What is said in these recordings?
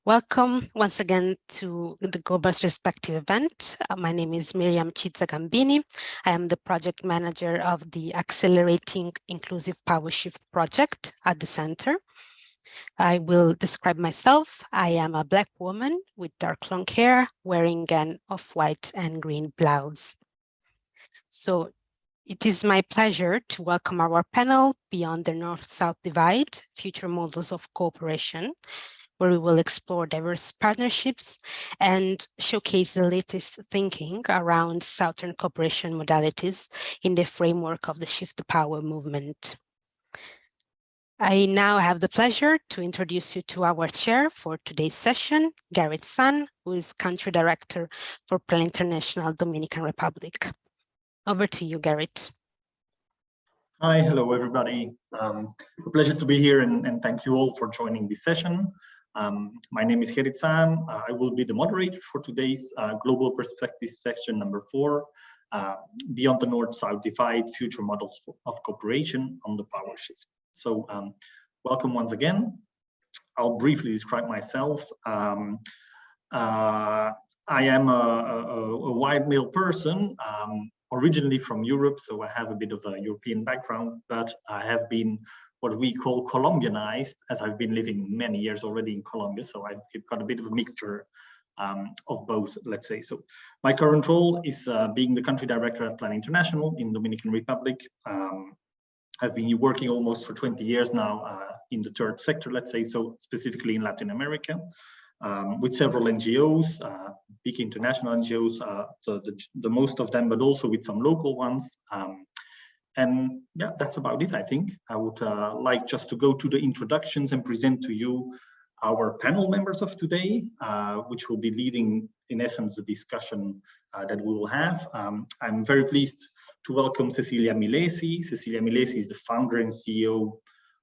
Welcome once again to the Global Perspective event. My name is Miriam Chitza-Gambini. I am the project manager of the Accelerating Inclusive Power Shift project at the center. I will describe myself. I am a Black woman with dark long hair, wearing an off-white and green blouse. So it is my pleasure to welcome our panel, Beyond the North-South Divide, Future Models of Cooperation, where we will explore diverse partnerships and showcase the latest thinking around Southern cooperation modalities in the framework of the Shift to Power movement. I now have the pleasure to introduce you to our chair for today's session, Garrett Sun, who is Country Director for Plan International Dominican Republic. Over to you, Garrett. Hi, hello everybody. A pleasure to be here and thank you all for joining this session. My name is Gerrit San. I will be the moderator for today's Global Perspective section number 4, Beyond the North-South Divide, Future Models of Cooperation on the Power Shift. So welcome once again. I'll briefly describe myself. I am a white male person, originally from Europe, so I have a bit of a European background, but I have been what we call Colombianized, as I've been living many years already in Colombia, so I've got a bit of a mixture of both, let's say. So my current role is being the country director at Plan International in Dominican Republic. I've been working almost for 20 years now in the third sector, let's say, so specifically in Latin America, with several NGOs, big international NGOs, the most of them, but also with some local ones. And yeah, that's about it, I think. I would like just to go to the introductions and present to you our panel members of today, which will be leading, in essence, the discussion that we will have. I'm very pleased to welcome Cecilia Milesi. Cecilia Milesi is the founder and CEO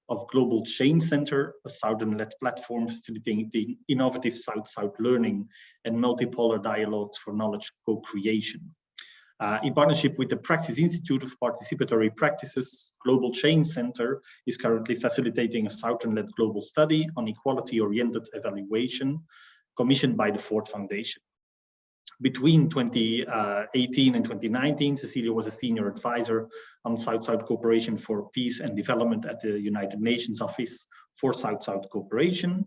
of Global Change Center, a Southern-led platform facilitating innovative South-South learning and multipolar dialogues for knowledge co-creation. In partnership with the Praxis Institute of Participatory Practices, Global Change Center is currently facilitating a Southern-led global study on equality-oriented evaluation commissioned by the Ford Foundation. Between 2018 and 2019, Cecilia was a senior advisor on South-South Cooperation for Peace and Development at the United Nations Office for South-South Cooperation.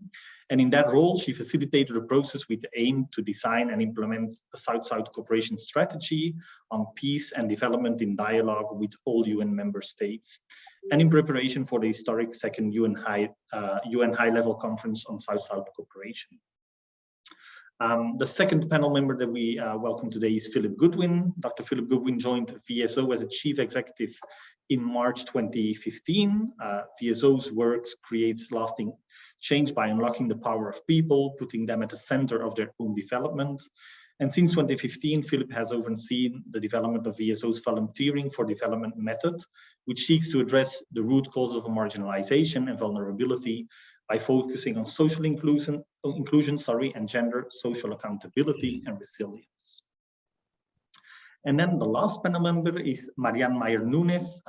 And in that role, she facilitated a process with the aim to design and implement a South-South cooperation strategy on peace and development in dialogue with all UN member states, and in preparation for the historic second UN high-level conference on South-South cooperation. The second panel member that we welcome today is Philip Goodwin. Dr. Philip Goodwin joined VSO as a chief executive in March 2015. VSO's work creates lasting change by unlocking the power of people, putting them at the center of their own development. And since 2015, Philip has overseen the development of VSO's volunteering for development method, which seeks to address the root causes of marginalization and vulnerability by focusing on social inclusion, and gender, social accountability and resilience. And then the last panel member is Marianne Meyer-Nunes.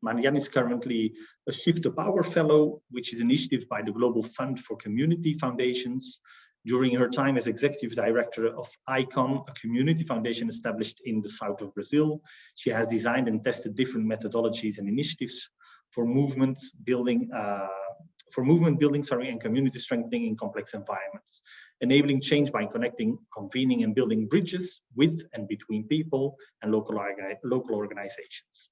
Marianne is currently a Shift to Power Fellow, which is an initiative by the Global Fund for Community Foundations. During her time as executive director of ICON, a community foundation established in the south of Brazil, she has designed and tested different methodologies and initiatives for movement building, and community strengthening in complex environments, enabling change by connecting, convening, and building bridges with and between people and local organizations.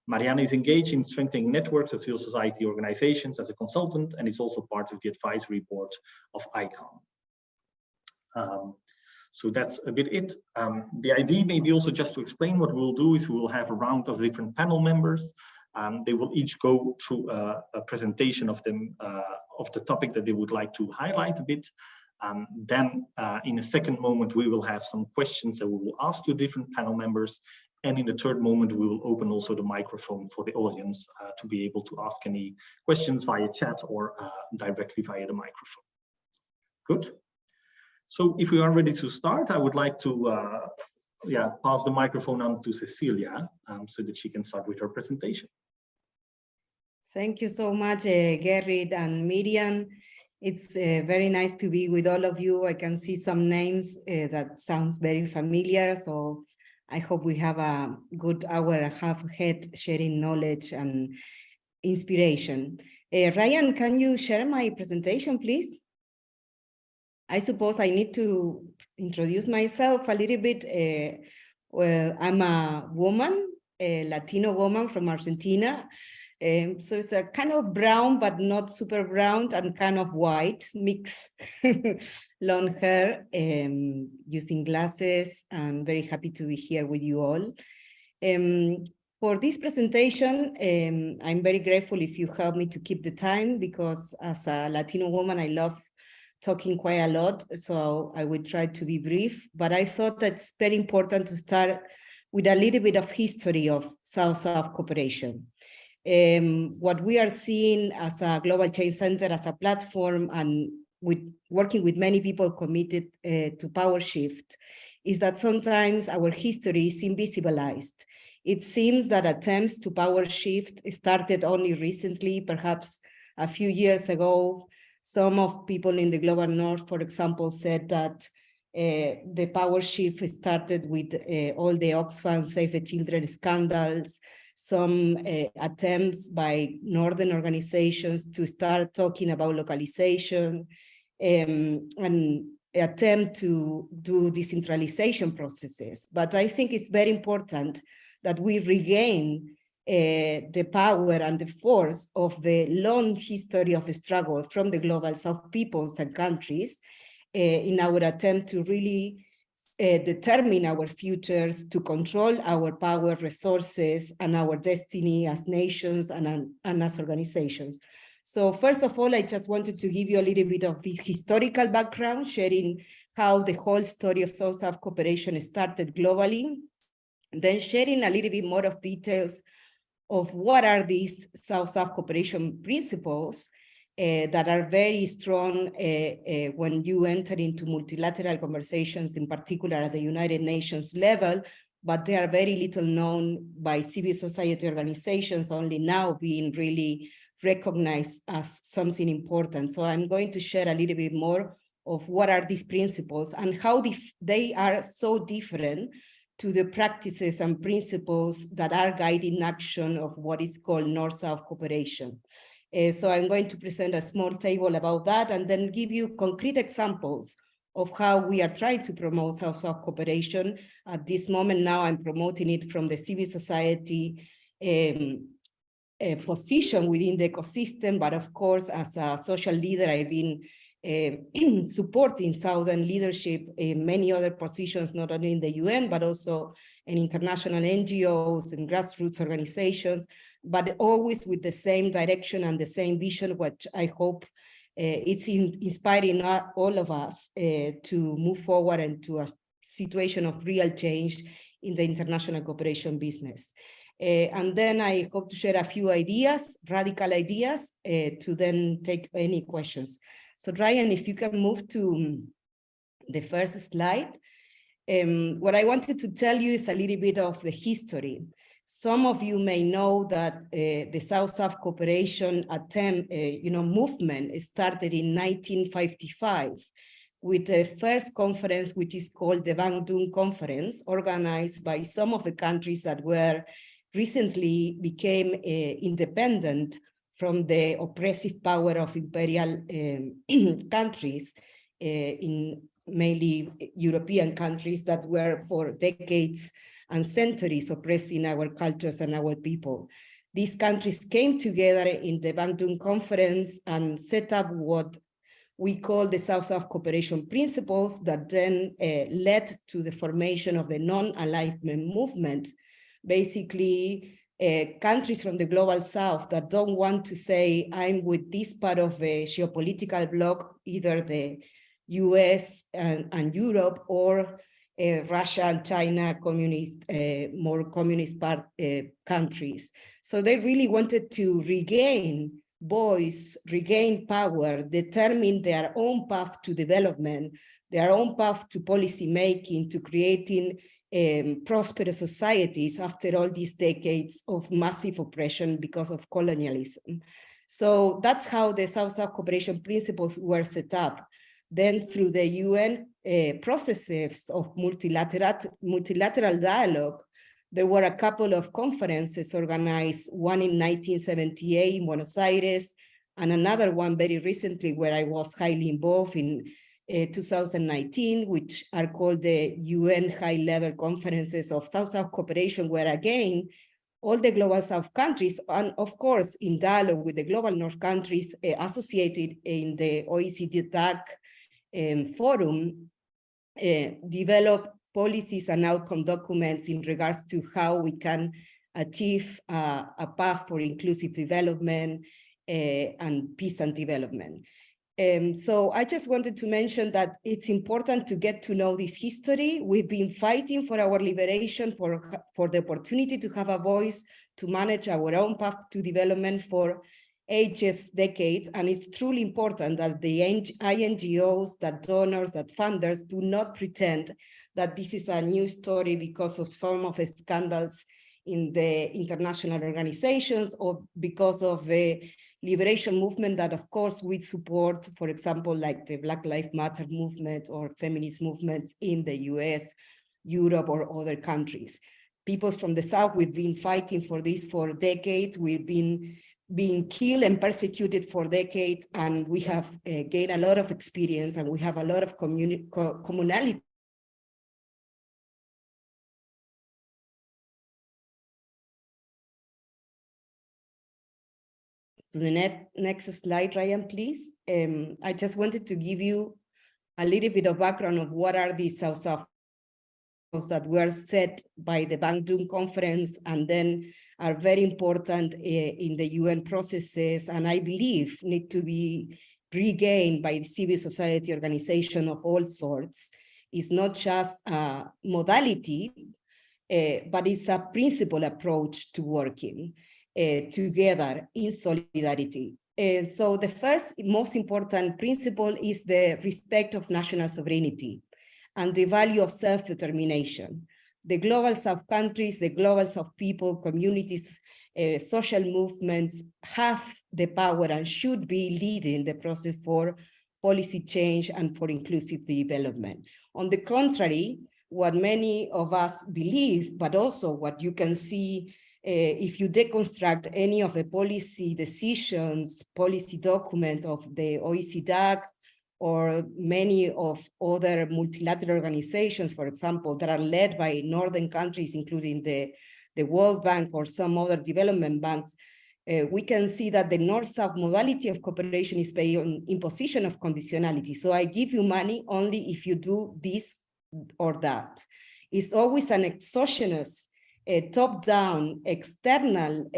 Marianne is engaged in strengthening networks of civil society organizations as a consultant, and is also part of the advisory board of ICON. So that's a bit it. The idea maybe also just to explain what we'll do is we will have a round of different panel members. They will each go through a presentation of them, of the topic that they would like to highlight a bit. Then in a second moment, we will have some questions that we will ask to different panel members. And in the third moment, we will open also the microphone for the audience to be able to ask any questions via chat or directly via the microphone. Good. So if we are ready to start, I would like to pass the microphone on to Cecilia so that she can start with her presentation. Thank you so much, Gerrit and Miriam. It's very nice to be with all of you. I can see some names that sounds very familiar. So I hope we have a good hour and a half ahead sharing knowledge and inspiration. Ryan, can you share my presentation, please? I suppose I need to introduce myself a little bit. Well, I'm a woman, a Latino woman from Argentina. So it's a kind of brown, but not super brown, and kind of white, mix, long hair, using glasses, and very happy to be here with you all. For this presentation, I'm very grateful if you help me to keep the time, because as a Latino woman, I love talking quite a lot, so I will try to be brief, but I thought that's very important to start with a little bit of history of South-South cooperation. What we are seeing as a Global Change Center, as a platform, and working with many people committed to power shift, is that sometimes our history is invisibilized. It seems that attempts to power shift started only recently, perhaps a few years ago. Some of people in the global north, for example, said that the power shift started with all the Oxfam Save the Children scandals, some attempts by northern organizations to start talking about localization, and attempt to do decentralization processes. But I think it's very important that we regain the power and the force of the long history of struggle from the global South peoples and countries in our attempt to really determine our futures, to control our power, resources, and our destiny as nations and as organizations. So first of all, I just wanted to give you a little bit of this historical background, sharing how the whole story of South-South cooperation started globally, then sharing a little bit more of details of what are these South-South cooperation principles that are very strong when you enter into multilateral conversations, in particular at the United Nations level, but they are very little known by civil society organizations, only now being really recognized as something important. So I'm going to share a little bit more of what are these principles and how they are so different to the practices and principles that are guiding action of what is called North-South cooperation. So I'm going to present a small table about that and then give you concrete examples of how we are trying to promote South-South cooperation. At this moment now, I'm promoting it from the civil society position within the ecosystem, but of course, as a social leader, I've been supporting Southern leadership in many other positions, not only in the UN, but also in international NGOs and grassroots organizations, but always with the same direction and the same vision, which I hope it's inspiring all of us to move forward into a situation of real change in the international cooperation business. And then I hope to share a few ideas, radical ideas, to then take any questions. So Ryan, if you can move to the first slide. What I wanted to tell you is a little bit of the history. Some of you may know that the South-South cooperation attempt, movement started in 1955 with the first conference, which is called the Bandung Conference, organized by some of the countries that were recently became independent from the oppressive power of imperial countries in mainly European countries that were for decades and centuries oppressing our cultures and our people. These countries came together in the Bandung Conference and set up what we call the South-South cooperation principles that then led to the formation of the non-alignment movement. Basically, countries from the global South that don't want to say, I'm with this part of the geopolitical bloc, either the US and Europe, or Russia and China, more communist countries. So they really wanted to regain voice, regain power, determine their own path to development, their own path to policy making, to creating prosperous societies after all these decades of massive oppression because of colonialism. So that's how the South-South cooperation principles were set up. Then through the UN processes of multilateral dialogue, there were a couple of conferences organized, one in 1978 in Buenos Aires, and another one very recently where I was highly involved in 2019, which are called the UN high-level conferences of South-South cooperation, where again, all the Global South countries, and of course, in dialogue with the Global North countries associated in the OECD DAC forum, develop policies and outcome documents in regards to how we can achieve a path for inclusive development and peace and development. So I just wanted to mention that it's important to get to know this history. We've been fighting for our liberation, for the opportunity to have a voice, to manage our own path to development for ages, decades, and it's truly important that the INGOs, that donors, that funders do not pretend that this is a new story because of some of the scandals in the international organizations or because of the liberation movement that, of course, we support, for example, like the Black Lives Matter movement or feminist movements in the US, Europe, or other countries. People from the South, we've been fighting for this for decades. We've been being killed and persecuted for decades, and we have gained a lot of experience, and we have a lot of communality. The next slide, Ryan, please. I just wanted to give you a little bit of background of what are these South-South that were set by the Bandung conference and then are very important in the UN processes, and I believe need to be regained by the civil society organization of all sorts. It's not just a modality, but it's a principal approach to working together in solidarity. So the first most important principle is the respect of national sovereignty and the value of self-determination. The Global South countries, the Global South people, communities, social movements have the power and should be leading the process for policy change and for inclusive development. On the contrary, what many of us believe, but also what you can see if you deconstruct any of the policy decisions, policy documents of the OECD or many of other multilateral organizations, for example, that are led by northern countries, including the World Bank or some other development banks, we can see that the North-South modality of cooperation is based on imposition of conditionality. So I give you money only if you do this or that. It's always an exogenous, top-down, external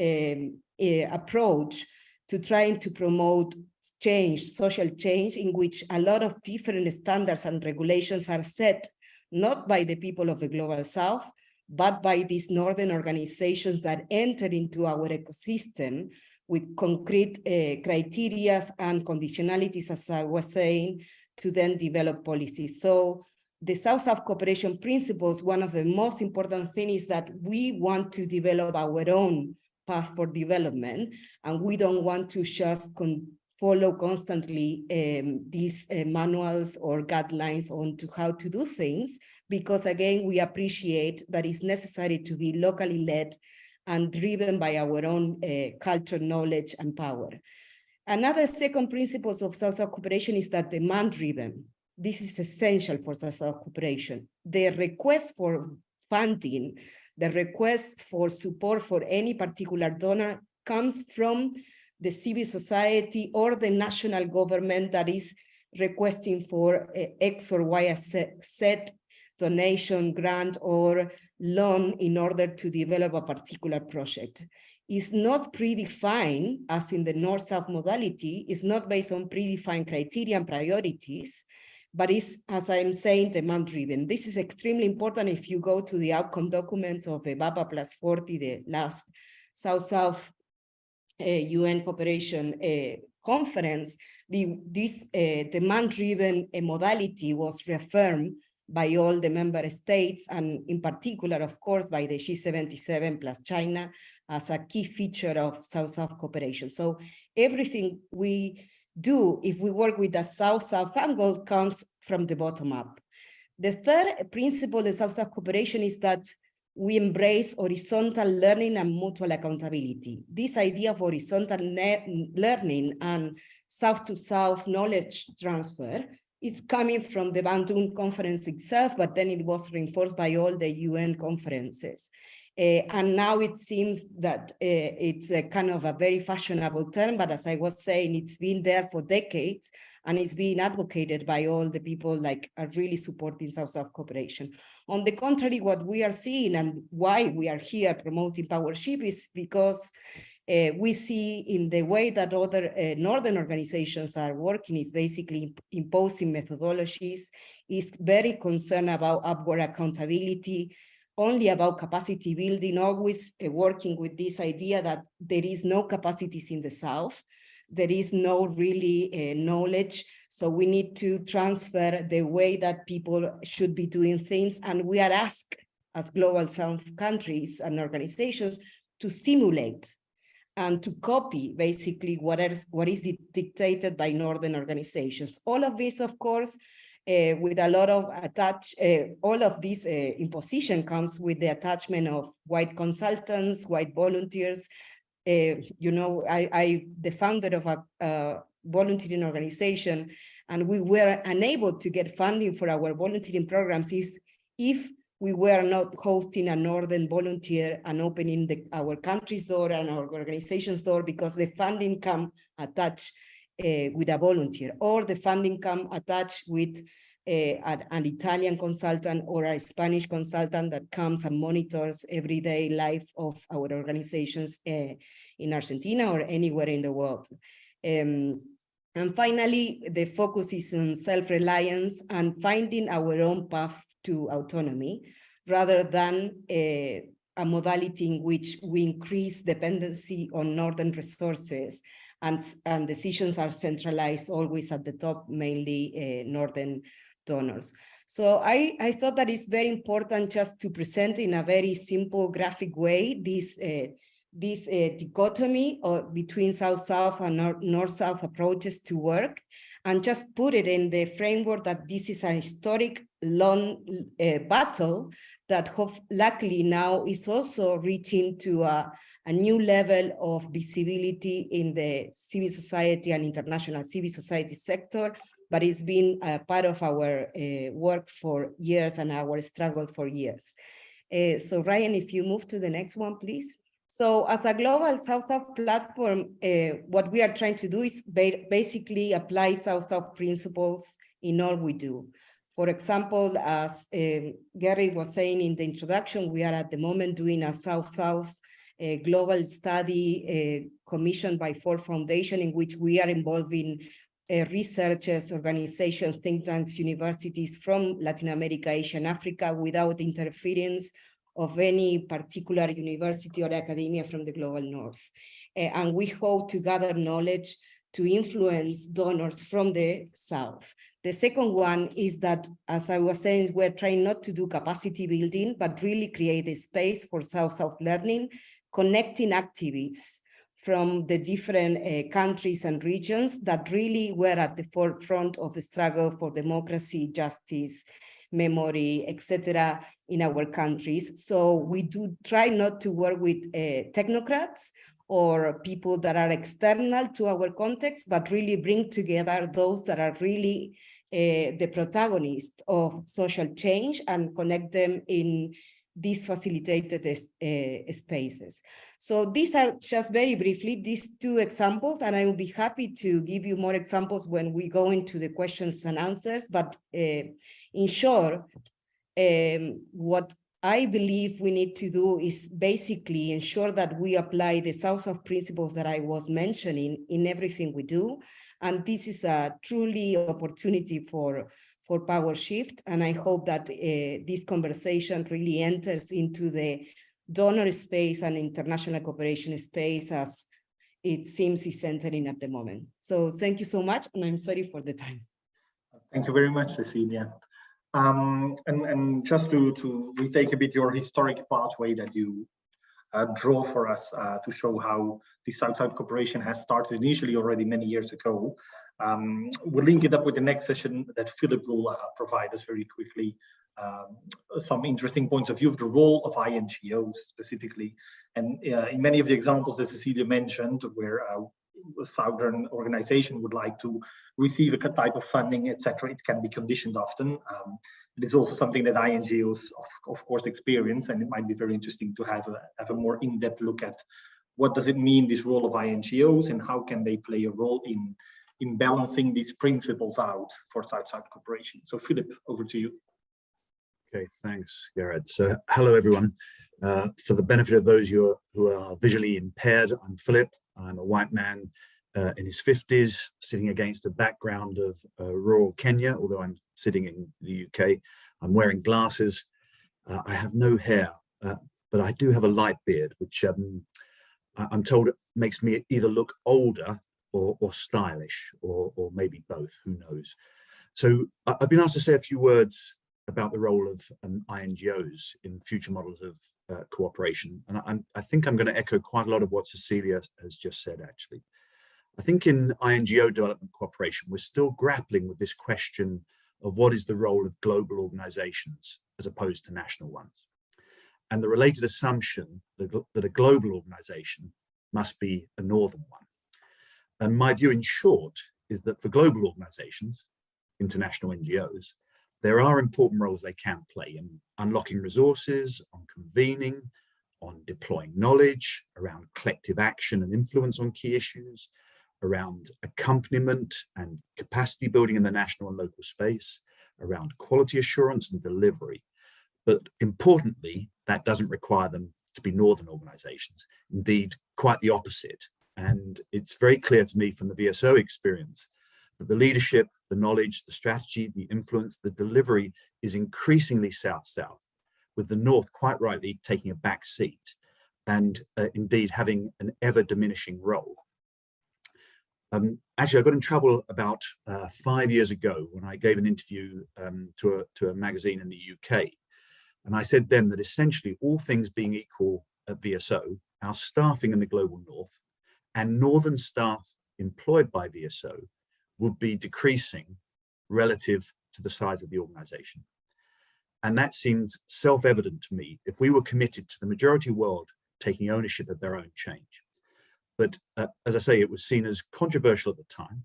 approach to trying to promote change, social change, in which a lot of different standards and regulations are set, not by the people of the Global South, but by these northern organizations that enter into our ecosystem with concrete criteria and conditionalities, as I was saying, to then develop policies. So the South-South cooperation principles, one of the most important things is that we want to develop our own path for development, and we don't want to just follow constantly these manuals or guidelines on to how to do things, because again, we appreciate that it's necessary to be locally led and driven by our own culture, knowledge, and power. Another second principle of South-South cooperation is that demand-driven. This is essential for South-South cooperation. The request for funding, the request for support for any particular donor comes from the civil society or the national government that is requesting for X or Y set donation, grant, or loan in order to develop a particular project. It's not predefined, as in the North-South modality, it's not based on predefined criteria and priorities, but it's, as I'm saying, demand-driven. This is extremely important if you go to the outcome documents of the BAPA plus 40, the last South-South UN cooperation conference. This demand-driven modality was reaffirmed by all the member states, and in particular, of course, by the G77 plus China as a key feature of South-South cooperation. So everything we do, if we work with a South-South angle, comes from the bottom up. The third principle in South-South cooperation is that we embrace horizontal learning and mutual accountability. This idea of horizontal learning and South-to-South knowledge transfer is coming from the Bandung conference itself, but then it was reinforced by all the UN conferences. And now it seems that it's a kind of a very fashionable term, but as I was saying, it's been there for decades, and it's being advocated by all the people like are really supporting South-South cooperation. On the contrary, what we are seeing and why we are here promoting PowerShip is because we see in the way that other Northern organizations are working is basically imposing methodologies, is very concerned about upward accountability, only about capacity building, always working with this idea that there is no capacities in the South, there is no really knowledge, so we need to transfer the way that people should be doing things, and we are asked as Global South countries and organizations to simulate and to copy basically what is dictated by Northern organizations. All of this, of course, with a lot of all of this imposition comes with the attachment of white consultants, white volunteers. You know, I the founder of a volunteering organization, and we were unable to get funding for our volunteering programs if we were not hosting a Northern volunteer and opening our country's door and our organization's door, because the funding come attached with a volunteer, or the funding come attached with an Italian consultant or a Spanish consultant that comes and monitors everyday life of our organizations in Argentina or anywhere in the world. And finally, the focus is on self-reliance and finding our own path to autonomy, rather than a modality in which we increase dependency on Northern resources and decisions are centralized always at the top, mainly Northern donors. So I thought that it's very important just to present in a very simple graphic way this dichotomy between South-South and North-South approaches to work, and just put it in the framework that this is an historic long battle that luckily now is also reaching to a new level of visibility in the civil society and international civil society sector, but it's been a part of our work for years and our struggle for years. So Ryan, if you move to the next one, please. So as a global South-South platform, what we are trying to do is basically apply South-South principles in all we do. For example, as Gary was saying in the introduction, we are at the moment doing a South-South global study commissioned by Ford Foundation, in which we are involving researchers, organizations, think tanks, universities from Latin America, Asia, and Africa without interference of any particular university or academia from the global north. And we hope to gather knowledge to influence donors from the south. The second one is that, as I was saying, we're trying not to do capacity building, but really create a space for South-South learning, connecting activists from the different countries and regions that really were at the forefront of the struggle for democracy, justice, memory, etc. in our countries. So we do try not to work with technocrats or people that are external to our context, but really bring together those that are really the protagonists of social change and connect them in these facilitated spaces. So these are just very briefly these two examples, and I will be happy to give you more examples when we go into the questions and answers. But in short, what I believe we need to do is basically ensure that we apply the South-South principles that I was mentioning in everything we do. And this is a truly opportunity for power shift. And I hope that this conversation really enters into the donor space and international cooperation space as it seems is entering at the moment. So thank you so much. And I'm sorry for the time. Thank you very much, Cecilia. And just to retake a bit your historic pathway that you draw for us to show how the South-South cooperation has started initially already many years ago. We'll link it up with the next session that Philip will provide us very quickly. Some interesting points of view of the role of INGOs specifically. And in many of the examples that Cecilia mentioned, where a Southern organization would like to receive a type of funding, etc., it can be conditioned often. It is also something that INGOs, of course, experience, and it might be very interesting to have a more in-depth look at what does it mean, this role of INGOs, and how can they play a role in balancing these principles out for South-South cooperation. So Philip, over to you. Okay, thanks, Gerard. So hello, everyone. For the benefit of those who are visually impaired, I'm Philip. I'm a white man in his 50s, sitting against a background of rural Kenya, although I'm sitting in the UK. I'm wearing glasses. I have no hair, but I do have a light beard, which I'm told makes me either look older or stylish, or maybe both, who knows. So I've been asked to say a few words about the role of INGOs in future models of cooperation. And I think I'm going to echo quite a lot of what Cecilia has just said, actually. I think in INGO development cooperation, we're still grappling with this question of what is the role of global organizations as opposed to national ones. And the related assumption that a global organization must be a northern one. And my view in short is that for global organizations, international NGOs, there are important roles they can play in unlocking resources, on convening, on deploying knowledge, around collective action and influence on key issues, around accompaniment and capacity building in the national and local space, around quality assurance and delivery. But importantly, that doesn't require them to be northern organizations. Indeed, quite the opposite. And it's very clear to me from the VSO experience that the leadership, the knowledge, the strategy, the influence, the delivery is increasingly south-south, with the North quite rightly taking a back seat and indeed having an ever diminishing role. Actually, I got in trouble about 5 years ago when I gave an interview to a magazine in the UK. And I said then that essentially all things being equal at VSO, our staffing in the global North and Northern staff employed by VSO would be decreasing relative to the size of the organization. And that seemed self-evident to me if we were committed to the majority world taking ownership of their own change. But as I say, it was seen as controversial at the time.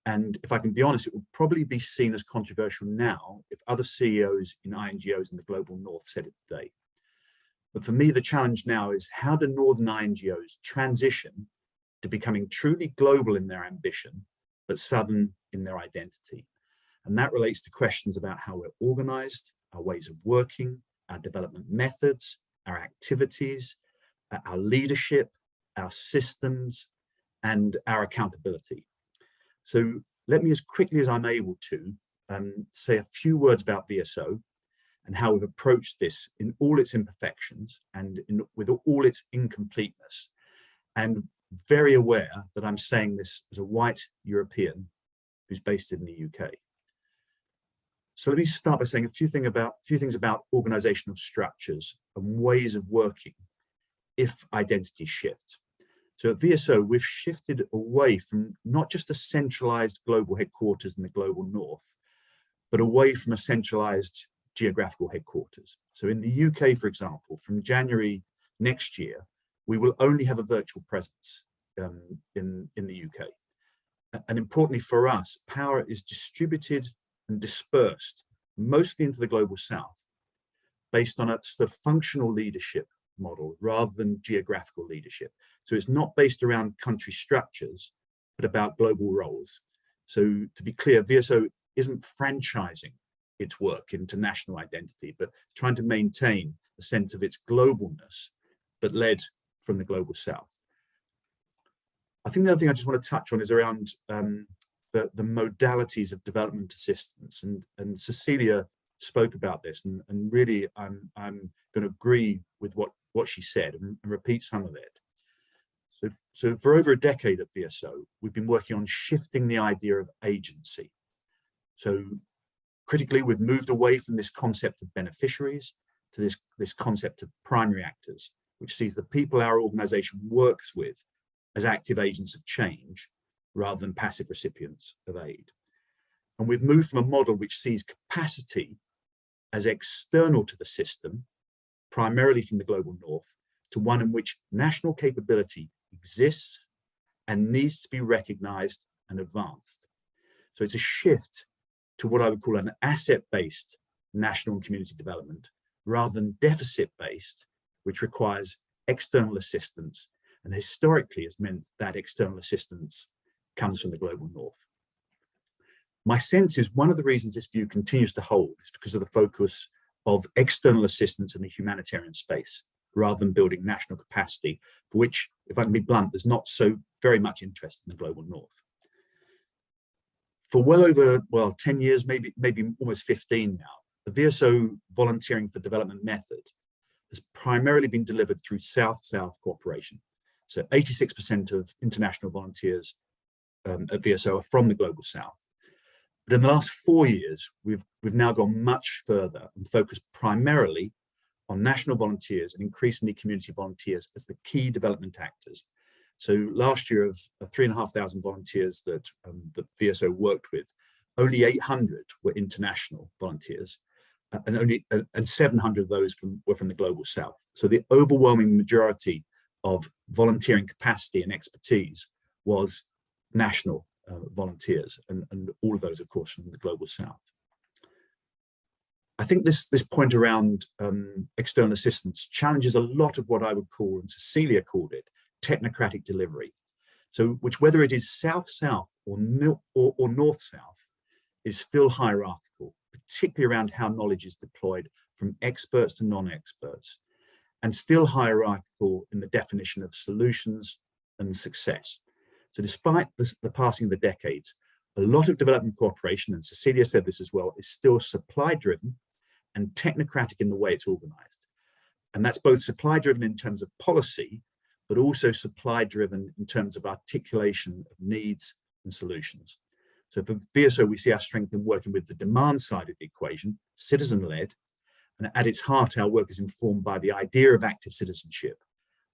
And if I can be honest, it would probably be seen as controversial now if other CEOs in INGOs in the global North said it today. But for me, the challenge now is how do Northern INGOs transition to becoming truly global in their ambition, but Southern in their identity? And that relates to questions about how we're organized, our ways of working, our development methods, our activities, our leadership, our systems, and our accountability. So let me, as quickly as I'm able to, say a few words about VSO and how we've approached this in all its imperfections and with all its incompleteness, and very aware that I'm saying this as a white European who's based in the UK. So let me start by saying a few things about organizational structures and ways of working if identities shift. So at VSO, we've shifted away from not just a centralized global headquarters in the global North, but away from a centralized geographical headquarters. So in the UK, for example, from January next year, we will only have a virtual presence in the UK. And importantly for us, power is distributed and dispersed mostly into the global South based on a sort of functional leadership model rather than geographical leadership. So it's not based around country structures, but about global roles. So to be clear, VSO isn't franchising its work into national identity, but trying to maintain a sense of its globalness, but led from the global South. I think the other thing I just want to touch on is around the modalities of development assistance, and Cecilia spoke about this, and really I'm going to agree with what she said and repeat some of it. So for over a decade at VSO, we've been working on shifting the idea of agency. So Critically, we've moved away from this concept of beneficiaries to this concept of primary actors, which sees the people our organization works with as active agents of change rather than passive recipients of aid. And we've moved from a model which sees capacity as external to the system, primarily from the global north, to one in which national capability exists and needs to be recognized and advanced. So it's a shift to what I would call an asset-based national and community development, rather than deficit-based, which requires external assistance, and historically has meant that external assistance comes from the global north. My sense is one of the reasons this view continues to hold is because of the focus of external assistance in the humanitarian space, rather than building national capacity, for which, if I can be blunt, there's not so very much interest in the global north. For well over, 10 years, maybe almost 15 now, the VSO Volunteering for Development method has primarily been delivered through South-South cooperation. So 86% of international volunteers at VSO are from the global South. But in the last 4 years, we've now gone much further and focused primarily on national volunteers and increasingly community volunteers as the key development actors. So last year of 3,500 volunteers that VSO worked with, only 800 were international volunteers, and 700 of those were from the global South. So the overwhelming majority of volunteering capacity and expertise was national volunteers, and all of those, of course, from the global South. I think this point around external assistance challenges a lot of what I would call, and Cecilia called it, technocratic delivery. So, which whether it is South-South or North-South is still hierarchical, particularly around how knowledge is deployed from experts to non-experts, and still hierarchical in the definition of solutions and success. So despite the passing of the decades, a lot of development cooperation, and Cecilia said this as well, is still supply-driven and technocratic in the way it's organized. And that's both supply-driven in terms of policy, but also supply-driven in terms of articulation of needs and solutions. So for VSO, we see our strength in working with the demand side of the equation, citizen-led, and at its heart, our work is informed by the idea of active citizenship,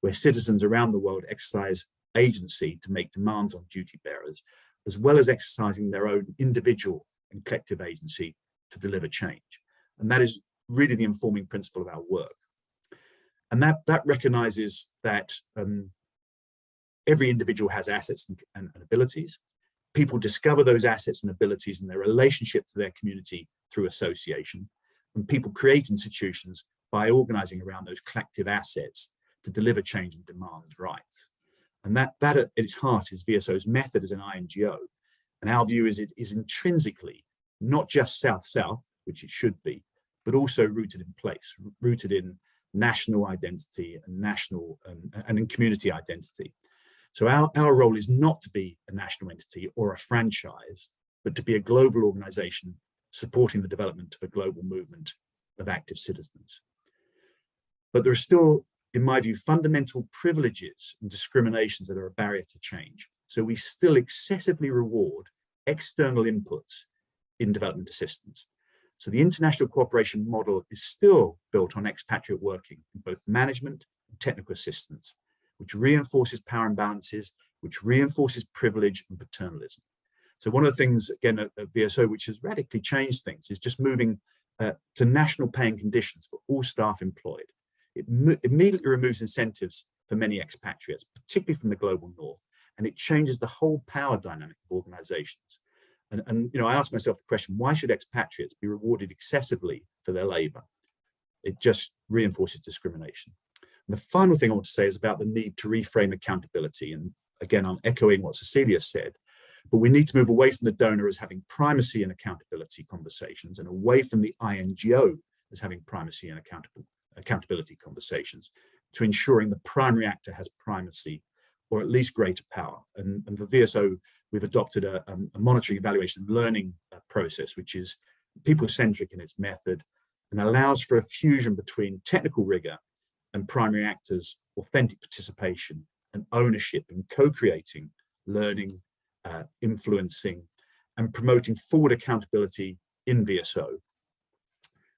where citizens around the world exercise agency to make demands on duty bearers, as well as exercising their own individual and collective agency to deliver change. And that is really the informing principle of our work. And that recognizes that every individual has assets and abilities. People discover those assets and abilities in their relationship to their community through association. And people create institutions by organizing around those collective assets to deliver change and demand rights. And that at its heart is VSO's method as an INGO. And our view is it is intrinsically not just South-South, which it should be, but also rooted in place, rooted in national identity and national and in community identity. So our role is not to be a national entity or a franchise, but to be a global organization supporting the development of a global movement of active citizens. But there are still, in my view, fundamental privileges and discriminations that are a barrier to change. So we still excessively reward external inputs in development assistance. So the international cooperation model is still built on expatriate working in both management and technical assistance, which reinforces power imbalances, which reinforces privilege and paternalism. So one of the things, again, at VSO, which has radically changed things, is just moving to national paying conditions for all staff employed. It immediately removes incentives for many expatriates, particularly from the global north, and it changes the whole power dynamic of organizations. And I ask myself the question, why should expatriates be rewarded excessively for their labor? It just reinforces discrimination. And the final thing I want to say is about the need to reframe accountability. And again, I'm echoing what Cecilia said, but we need to move away from the donor as having primacy in accountability conversations and away from the INGO as having primacy in accountability conversations to ensuring the primary actor has primacy or at least greater power. And for VSO, we've adopted a monitoring, evaluation, and learning process, which is people-centric in its method and allows for a fusion between technical rigor and primary actors' authentic participation and ownership in co-creating, learning, influencing, and promoting forward accountability in VSO.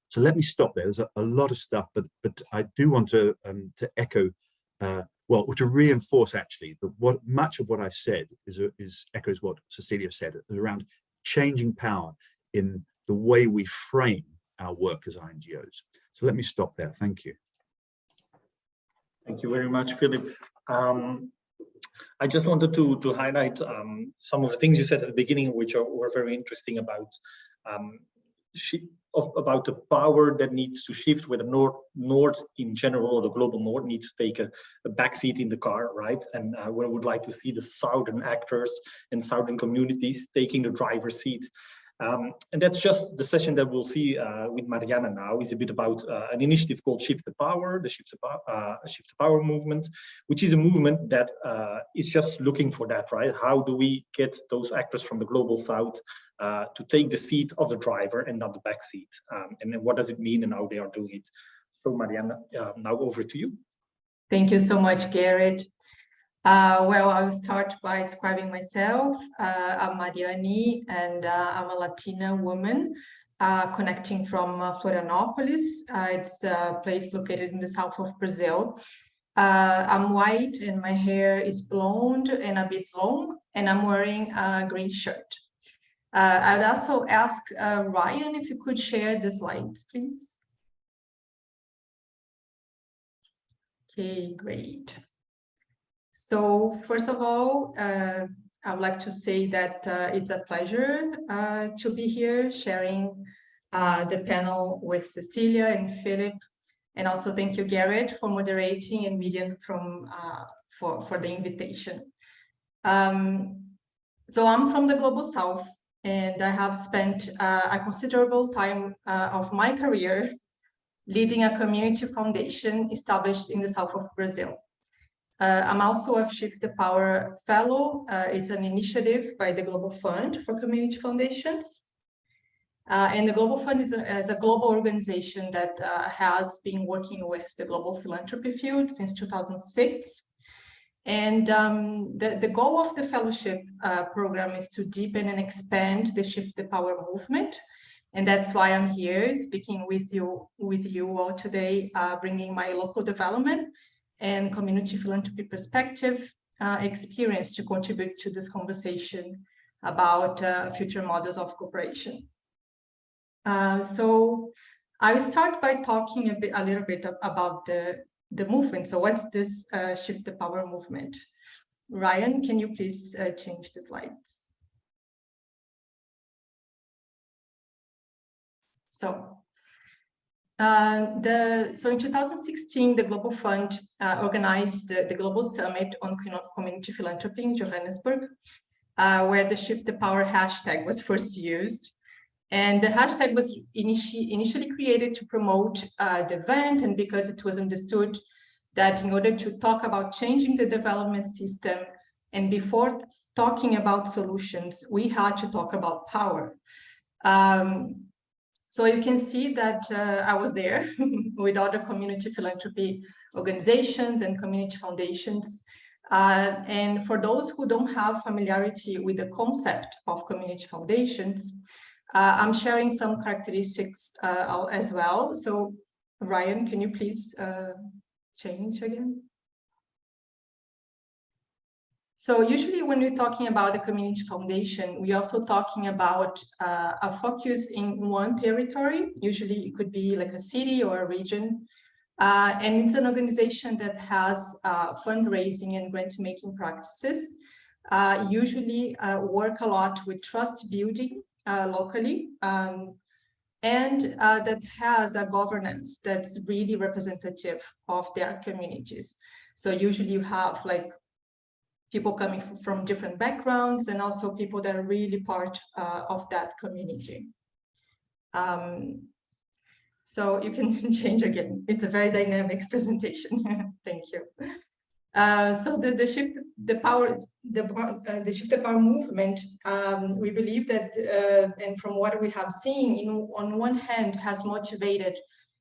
So let me stop there. There's a lot of stuff, but I do want to echo, well, or to reinforce actually that much of what I've said is echoes what Cecilia said around changing power in the way we frame our work as INGOs. So let me stop there. Thank you. Thank you very much, Philip. I just wanted to highlight some of the things you said at the beginning, which were very interesting about the power that needs to shift, where the North in general, or the global North, needs to take a backseat in the car, right? And we would like to see the Southern actors and Southern communities taking the driver's seat. And that's just the session that we'll see with Mariana now is a bit about an initiative called Shift the Power, the Shift the Power movement, which is a movement that is just looking for that, right? How do we get those actors from the global South to take the seat of the driver and not the back seat? And then what does it mean and how they are doing it? So Mariana, now over to you. Thank you so much, Garrett. Well, I will start by describing myself. I'm Mariani, and I'm a Latina woman connecting from Florianópolis. It's a place located in the south of Brazil. I'm white and my hair is blonde and a bit long, and I'm wearing a green shirt. I would also ask Ryan if you could share the slides, please. Okay, great. So first of all, I would like to say that it's a pleasure to be here sharing the panel with Cecilia and Philip, and also thank you, Garrett, for moderating, and Miriam for the invitation. So I'm from the Global South, and I have spent a considerable time of my career leading a community foundation established in the south of Brazil. I'm also a Shift the Power Fellow. It's an initiative by the Global Fund for Community Foundations. And the Global Fund is a global organization that has been working with the global philanthropy field since 2006. And the goal of the fellowship program is to deepen and expand the Shift the Power movement. And that's why I'm here speaking with you all today, bringing my local development and community philanthropy perspective experience to contribute to this conversation about future models of cooperation. So I will start by talking a little bit about the movement. So what's this Shift the Power movement? Ryan, can you please change the slides? So in 2016, the Global Fund organized the Global Summit on Community Philanthropy in Johannesburg, where the Shift the Power hashtag was first used. And the hashtag was initially created to promote the event, and because it was understood that in order to talk about changing the development system, and before talking about solutions, we had to talk about power. So you can see that I was there with other community philanthropy organizations and community foundations. And for those who don't have familiarity with the concept of community foundations, I'm sharing some characteristics as well. So Ryan, can you please change again? So usually when we're talking about a community foundation, we're also talking about a focus in one territory. Usually it could be like a city or a region. And it's an organization that has fundraising and grant-making practices, usually work a lot with trust building locally, and that has a governance that's really representative of their communities. So usually you have like people coming from different backgrounds, and also people that are really part of that community. So you can change again. It's a very dynamic presentation. Thank you. So the Shift the Power movement, we believe that, and from what we have seen, on one hand, has motivated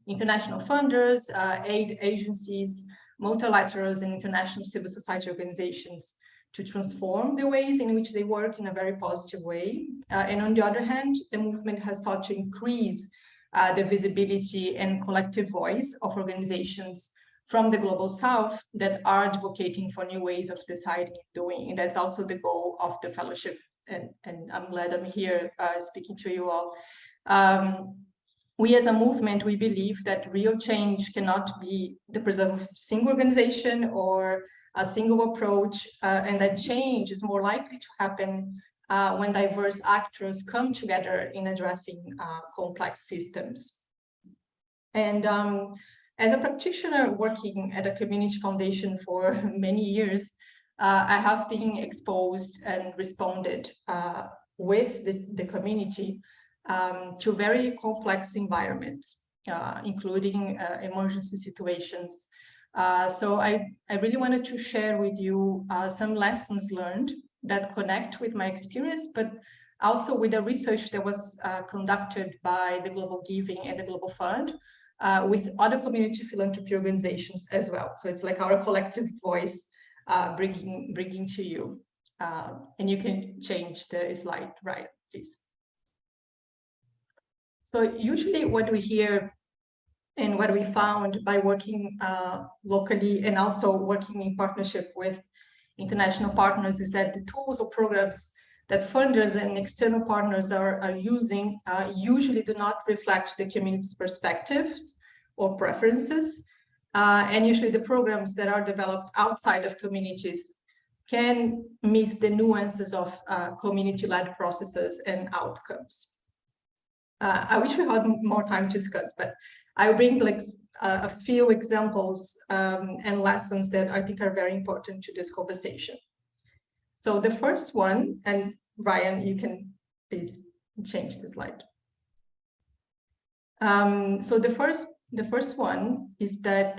international funders, aid agencies, multilaterals, and international civil society organizations to transform the ways in which they work in a very positive way. And on the other hand, the movement has sought to increase the visibility and collective voice of organizations from the Global South that are advocating for new ways of deciding and doing. And that's also the goal of the fellowship. And I'm glad I'm here speaking to you all. We as a movement, we believe that real change cannot be the preserve of a single organization or a single approach, and that change is more likely to happen when diverse actors come together in addressing complex systems. And as a practitioner working at a community foundation for many years, I have been exposed and responded with the community to very complex environments, including emergency situations. So I really wanted to share with you some lessons learned that connect with my experience, but also with the research that was conducted by the Global Giving and the Global Fund with other community philanthropy organizations as well. So it's like our collective voice bringing to you. And you can change the slide, right, please. So usually what we hear and what we found by working locally and also working in partnership with international partners is that the tools or programs that funders and external partners are using usually do not reflect the community's perspectives or preferences. And usually the programs that are developed outside of communities can miss the nuances of community-led processes and outcomes. I wish we had more time to discuss, but I bring like a few examples and lessons that I think are very important to this conversation. So the first one, and Ryan, you can please change the slide. So the first one is that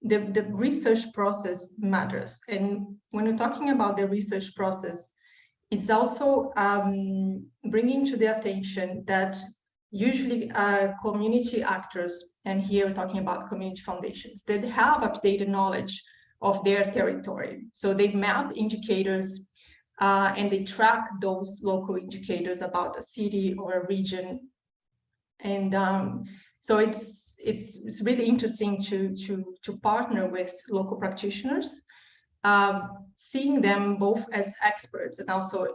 the research process matters. And when we're talking about the research process, it's also bringing to the attention that usually community actors, and here we're talking about community foundations, that have updated knowledge of their territory. So they map indicators and they track those local indicators about a city or a region. And so it's really interesting to partner with local practitioners, seeing them both as experts and also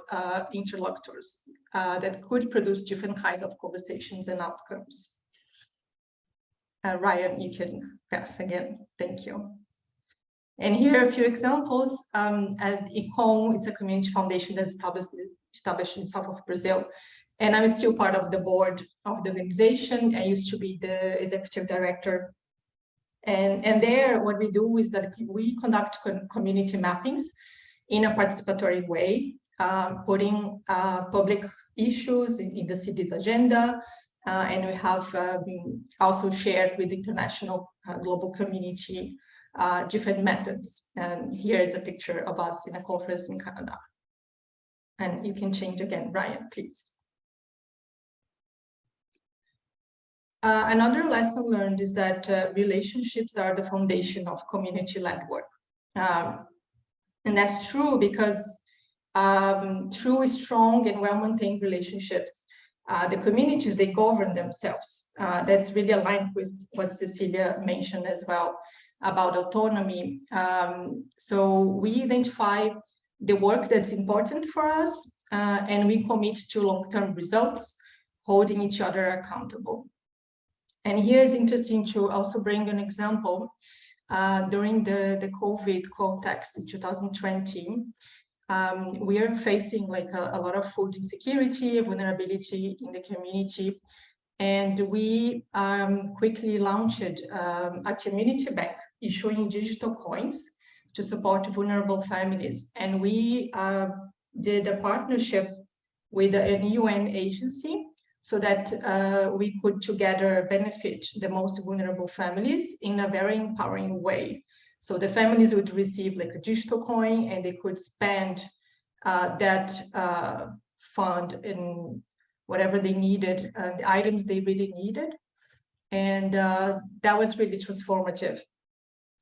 interlocutors that could produce different kinds of conversations and outcomes. Ryan, you can pass again. Thank you. And here are a few examples. At ICOM, it's a community foundation that's established in south of Brazil. And I'm still part of the board of the organization. I used to be the executive director. And there, what we do is that we conduct community mappings in a participatory way, putting public issues in the city's agenda. And we have also shared with the international global community different methods. And here is a picture of us in a conference in Canada. And you can change again, Ryan, please. Another lesson learned is that relationships are the foundation of community-led work. And that's true because through strong and well-maintained relationships, the communities, they govern themselves. That's really aligned with what Cecilia mentioned as well about autonomy. So we identify the work that's important for us, and we commit to long-term results, holding each other accountable. And here is interesting to also bring an example. During the COVID context in 2020, we are facing like a lot of food insecurity, vulnerability in the community. And we quickly launched a community bank issuing digital coins to support vulnerable families. And we did a partnership with a UN agency so that we could together benefit the most vulnerable families in a very empowering way. So the families would receive like a digital coin and they could spend that fund in whatever they needed, the items they really needed. And that was really transformative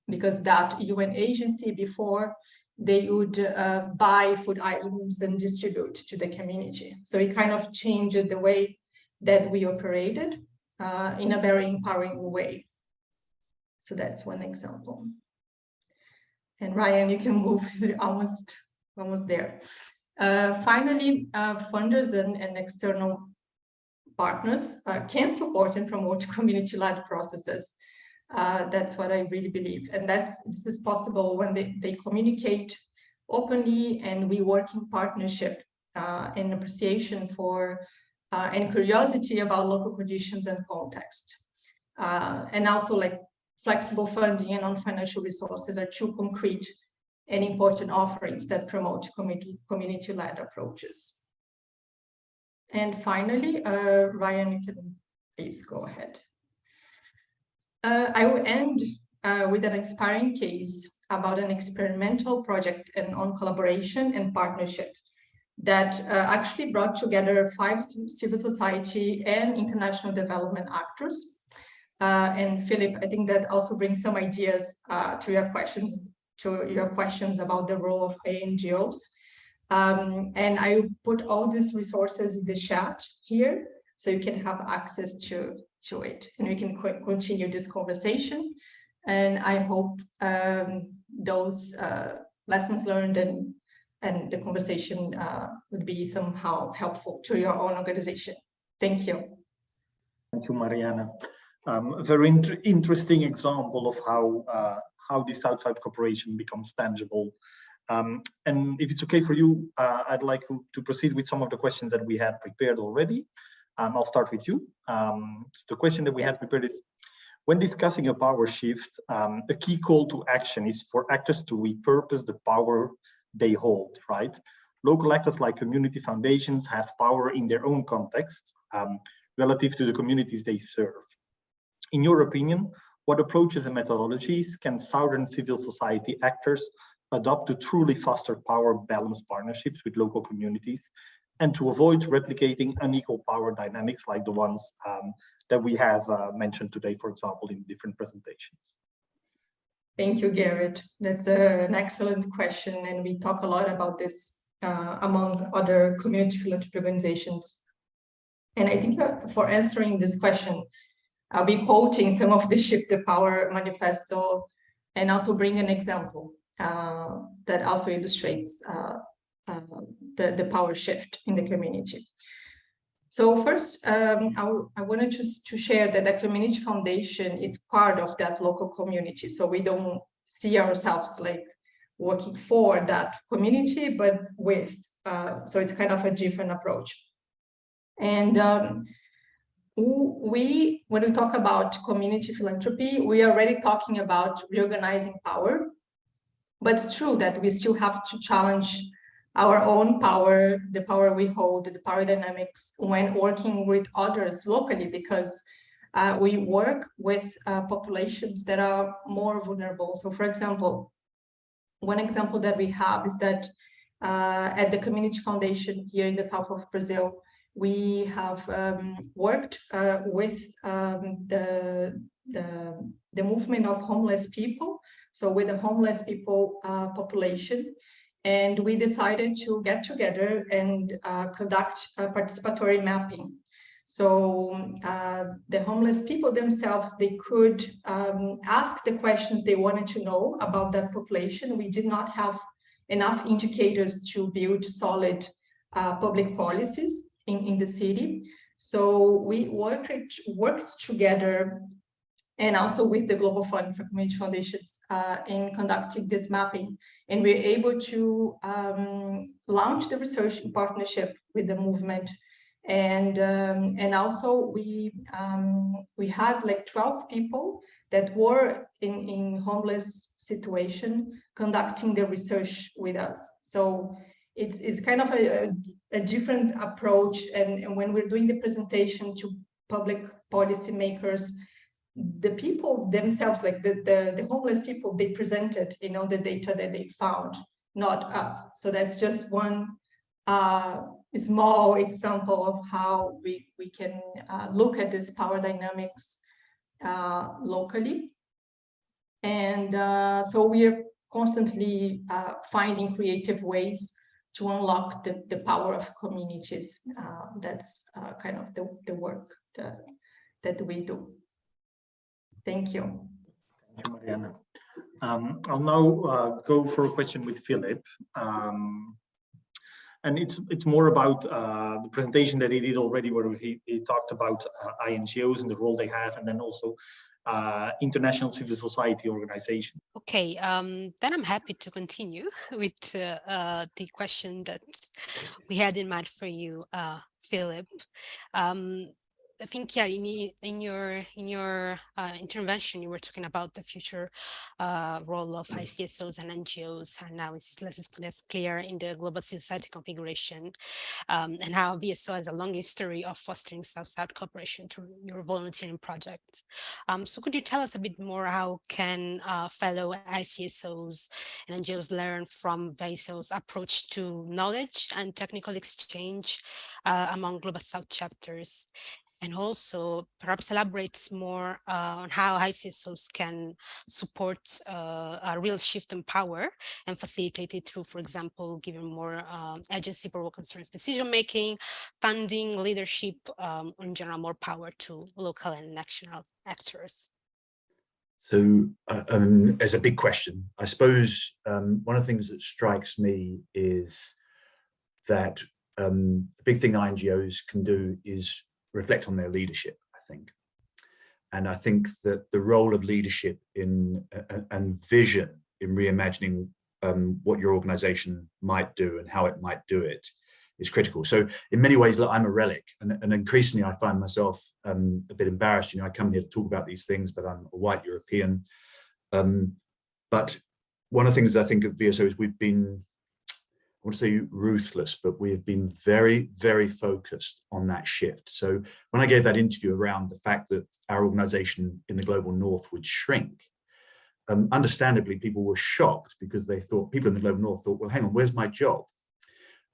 because that UN agency before they would buy food items and distribute to the community. So it kind of changed the way that we operated in a very empowering way. So that's one example. And Ryan, you can move almost there. Finally, funders and external partners can support and promote community-led processes. That's what I really believe. And this is possible when they communicate openly and we work in partnership and appreciation for and curiosity about local conditions and context. And also like flexible funding and non-financial resources are two concrete and important offerings that promote community-led approaches. And finally, Ryan, you can please go ahead. I will end with an inspiring case about an experimental project and on collaboration and partnership that actually brought together 5 civil society and international development actors. And Philip, I think that also brings some ideas to your questions about the role of NGOs. And I put all these resources in the chat here, so you can have access to it, and we can continue this conversation. And I hope those lessons learned and the conversation would be somehow helpful to your own organization. Thank you. Thank you, Mariana. A very interesting example of how this outside cooperation becomes tangible. And if it's okay for you, I'd like to proceed with some of the questions that we had prepared already. I'll start with you. The question that we had prepared is, when discussing a power shift, a key call to action is for actors to repurpose the power they hold, right? Local actors like community foundations have power in their own context relative to the communities they serve. In your opinion, what approaches and methodologies can Southern civil society actors adopt to truly foster power-balanced partnerships with local communities and to avoid replicating unequal power dynamics like the ones that we have mentioned today, for example, in different presentations? Thank you, Garrett. That's an excellent question, and we talk a lot about this among other community philanthropy organizations. And I think for answering this question, I'll be quoting some of the Shift the Power manifesto and also bring an example that also illustrates the power shift in the community. So first, I wanted to share that the community foundation is part of that local community. So we don't see ourselves like working for that community, but with. So it's kind of a different approach. And when we talk about community philanthropy, we are already talking about reorganizing power. But it's true that we still have to challenge our own power, the power we hold, the power dynamics when working with others locally, because we work with populations that are more vulnerable. So for example, one example that we have is that at the Community Foundation here in the south of Brazil, we have worked with the movement of homeless people, so with the homeless people population. And we decided to get together and conduct a participatory mapping. So the homeless people themselves, they could ask the questions they wanted to know about that population. We did not have enough indicators to build solid public policies in the city. So we worked together and also with the Global Fund for Community Foundations in conducting this mapping. And we're able to launch the research in partnership with the movement. And also we had like 12 people that were in homeless situation conducting the research with us. So it's kind of a different approach. And when we're doing the presentation to public policy makers, the people themselves, like the homeless people, they presented, you know, the data that they found, not us. So that's just one small example of how we can look at this power dynamics locally. And so we're constantly finding creative ways to unlock the power of communities. That's kind of the work that we do. Thank you. Thank you, Mariana. I'll now go for a question with Philip. And it's more about the presentation that he did already, where he talked about INGOs and the role they have, and then also international civil society organizations. Okay, then I'm happy to continue with the question that we had in mind for you, Philip. I think, yeah, in your intervention, you were talking about the future role of ICSOs and NGOs, and now it's less clear in the global society configuration, and how VSO has a long history of fostering South-South cooperation through your volunteering projects. So could you tell us a bit more, how can fellow ICSOs and NGOs learn from VSO's approach to knowledge and technical exchange among Global South chapters? And also perhaps elaborates more on how ICSOs can support a real shift in power and facilitate it through, for example, giving more agency for what concerns decision-making, funding, leadership, or in general, more power to local and national actors. So as a big question, I suppose one of the things that strikes me is that the big thing INGOs can do is reflect on their leadership, I think. And I think that the role of leadership in and vision in reimagining what your organization might do and how it might do it is critical. So in many ways, look, I'm a relic, and increasingly I find myself a bit embarrassed. You know, I come here to talk about these things, but I'm a white European. But one of the things I think of VSO is we've been, I want to say ruthless, but we have been very, very focused on that shift. So when I gave that interview around the fact that our organization in the global north would shrink, understandably, people were shocked, because they thought, people in the global north thought, well, hang on, where's my job?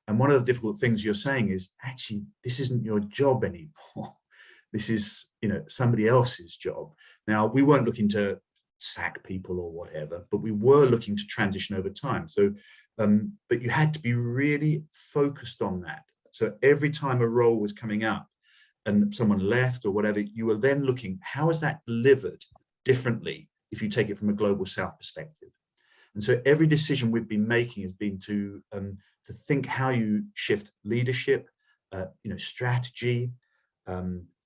And one of the difficult things you're saying is, actually, this isn't your job anymore. This is, you know, somebody else's job. Now, we weren't looking to sack people or whatever, but we were looking to transition over time. So but you had to be really focused on that. So every time a role was coming up and someone left or whatever, you were then looking, how is that delivered differently if you take it from a global South perspective? And so every decision we've been making has been to think how you shift leadership, you know, strategy,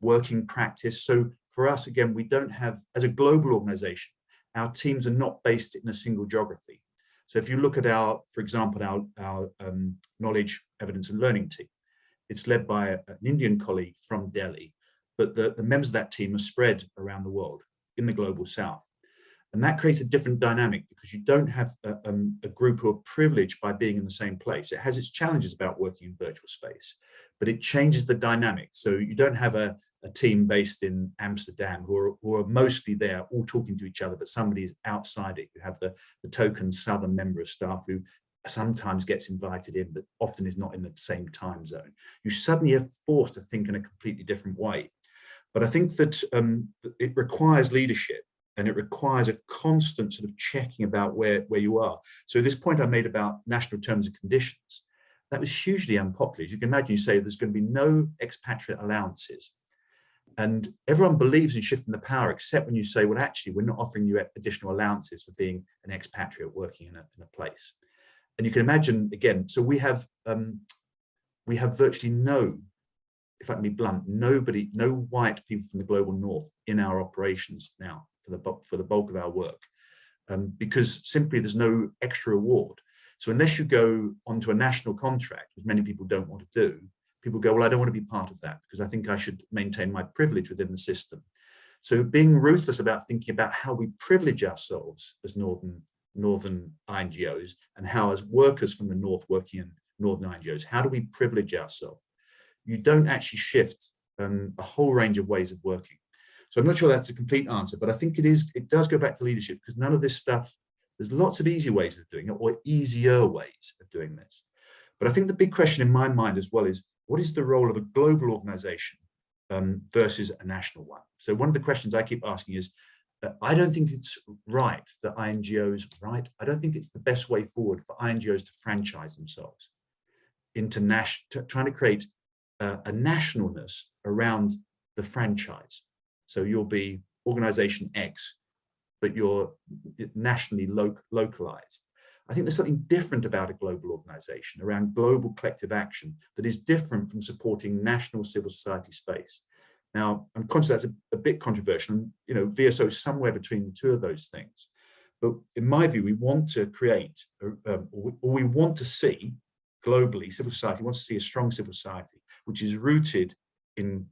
working practice. So for us, again, we don't have, as a global organization, our teams are not based in a single geography. So if you look at our, for example, our knowledge, evidence and learning team, it's led by an Indian colleague from Delhi, but the members of that team are spread around the world in the global South. And that creates a different dynamic, because you don't have a group who are privileged by being in the same place. It has its challenges about working in virtual space, but it changes the dynamic. So you don't have a team based in Amsterdam who are mostly there, all talking to each other, but somebody is outside it. You have the token Southern member of staff who sometimes gets invited in, but often is not in the same time zone. You suddenly are forced to think in a completely different way. But I think that it requires leadership, and it requires a constant sort of checking about where you are. So this point I made about national terms and conditions, that was hugely unpopular. As you can imagine, you say there's going to be no expatriate allowances. And everyone believes in shifting the power, except when you say, well, actually, we're not offering you additional allowances for being an expatriate working in a place. And you can imagine, again, so we have virtually no, if I can be blunt, no white people from the global north in our operations now for the bulk of our work, because simply there's no extra award. So unless you go onto a national contract, which many people don't want to do, people go, well, I don't want to be part of that, because I think I should maintain my privilege within the system. So being ruthless about thinking about how we privilege ourselves as northern INGOs, and how as workers from the north working in northern INGOs, how do we privilege ourselves? You don't actually shift a whole range of ways of working. So I'm not sure that's a complete answer, but I think it does go back to leadership, because none of this stuff, there's lots of easy ways of doing it, or easier ways of doing this. But I think the big question in my mind as well is, what is the role of a global organization versus a national one? So one of the questions I keep asking is, I don't think it's right that INGOs, I don't think it's the best way forward for INGOs to franchise themselves into trying to create a nationalness around the franchise. So you'll be organization X, but you're nationally localized. I think there's something different about a global organization around global collective action that is different from supporting national civil society space. Now, I'm conscious that's a bit controversial, and VSO is somewhere between the two of those things. But in my view, we want to create, or we want to see globally, civil society wants to see a strong civil society, which is rooted in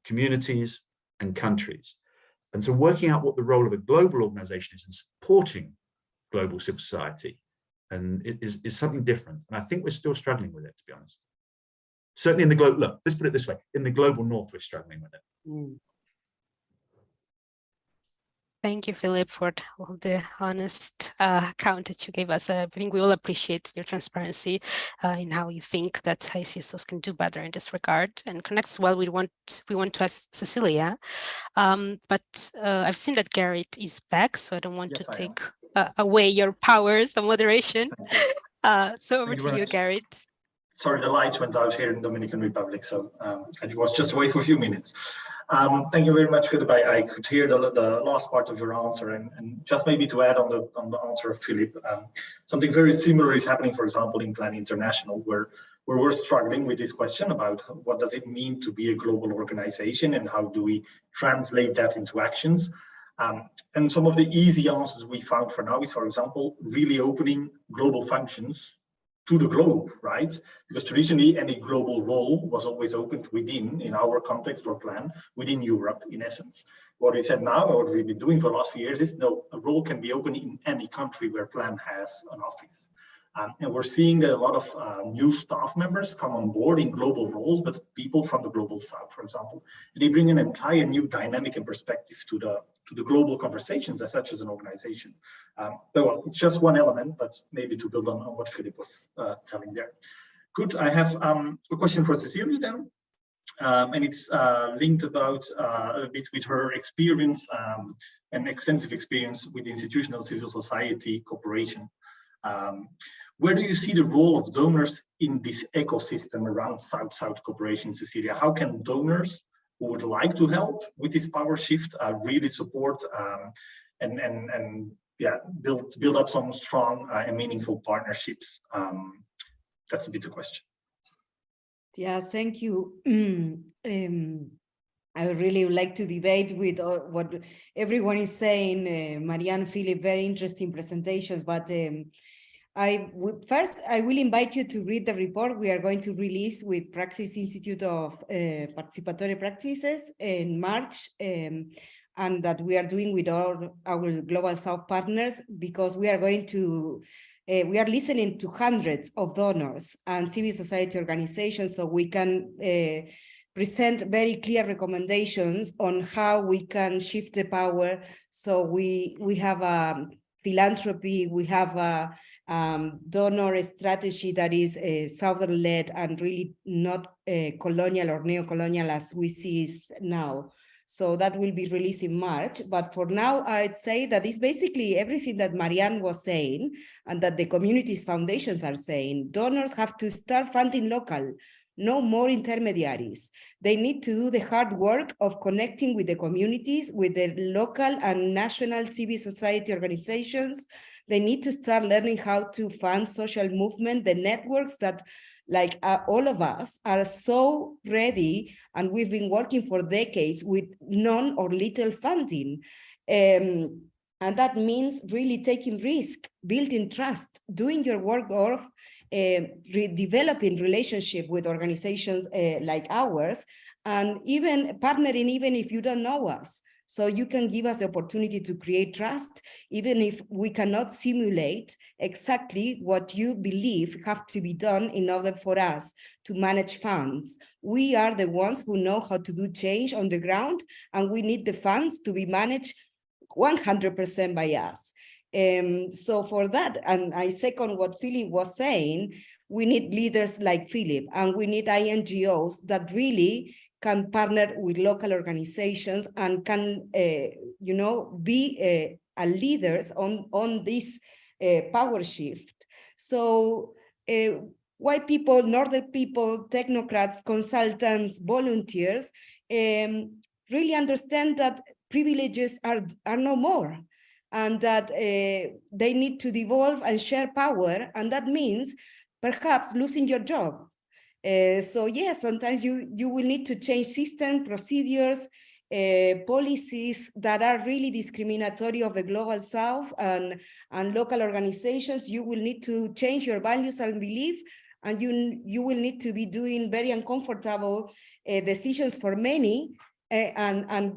communities and countries. And so working out what the role of a global organization is in supporting global civil society and it is something different. And I think we're still struggling with it, to be honest. Certainly in the global, look, let's put it this way, in the global north, we're struggling with it. Thank you, Philip, for all the honest account that you gave us. I think we all appreciate your transparency in how you think that ICSOs can do better in this regard, and connects well. We want to ask Cecilia, but I've seen that Garrett is back, so I don't want to take away your powers of moderation. So over to you, Garrett. Sorry, the lights went out here in the Dominican Republic, so I was just away for a few minutes. Thank you very much, Philip. I could hear the last part of your answer, and just maybe to add on the answer of Philip, something very similar is happening, for example, in Plan International, where we're struggling with this question about what does it mean to be a global organization and how do we translate that into actions. And some of the easy answers we found for now is, for example, really opening global functions to the globe, right? Because traditionally any global role was always opened within, in our context for Plan, within Europe, in essence. What we said now, or what we've been doing for the last few years is, no, a role can be open in any country where Plan has an office. And we're seeing that a lot of new staff members come on board in global roles, but people from the global south, for example, they bring an entire new dynamic and perspective to the global conversations as such as an organization. Well, it's just one element, but maybe to build on what Philip was telling there. Good. I have a question for Cecilia then, and it's linked about a bit with her experience and extensive experience with institutional civil society cooperation. Where do you see the role of donors in this ecosystem around South-South cooperation, Cecilia? How can donors who would like to help with this power shift really support and build up some strong and meaningful partnerships? That's a bit the question. Yeah, thank you. I really would like to debate with what everyone is saying. Marianne, Philip, very interesting presentations, but first, I will invite you to read the report we are going to release with Praxis Institute of Participatory Practices in March, and that we are doing with all our Global South partners, because we are going to, we are listening to hundreds of donors and civil society organizations, so we can present very clear recommendations on how we can shift the power. So we have a philanthropy, we have a donor strategy that is Southern-led and really not colonial or neo-colonial as we see now. So that will be released in March. But for now, I'd say that it's basically everything that Marianne was saying and that the communities foundations are saying. Donors have to start funding local, no more intermediaries. They need to do the hard work of connecting with the communities, with the local and national civil society organizations. They need to start learning how to fund social movement, the networks that, like all of us, are so ready, and we've been working for decades with none or little funding. And that means really taking risk, building trust, doing your work of developing relationship with organizations like ours, and even partnering, even if you don't know us. So you can give us the opportunity to create trust, even if we cannot simulate exactly what you believe have to be done in order for us to manage funds. We are the ones who know how to do change on the ground, and we need the funds to be managed 100% by us. So for that, and I second what Philip was saying, we need leaders like Philip, and we need INGOs that really can partner with local organizations and can, you know, be leaders on this power shift. So white people, Northern people, technocrats, consultants, volunteers really understand that privileges are no more, and that they need to devolve and share power, and that means perhaps losing your job. So yes, sometimes you will need to change system, procedures, policies that are really discriminatory of the global south and local organizations. You will need to change your values and belief, and you will need to be doing very uncomfortable decisions for many, and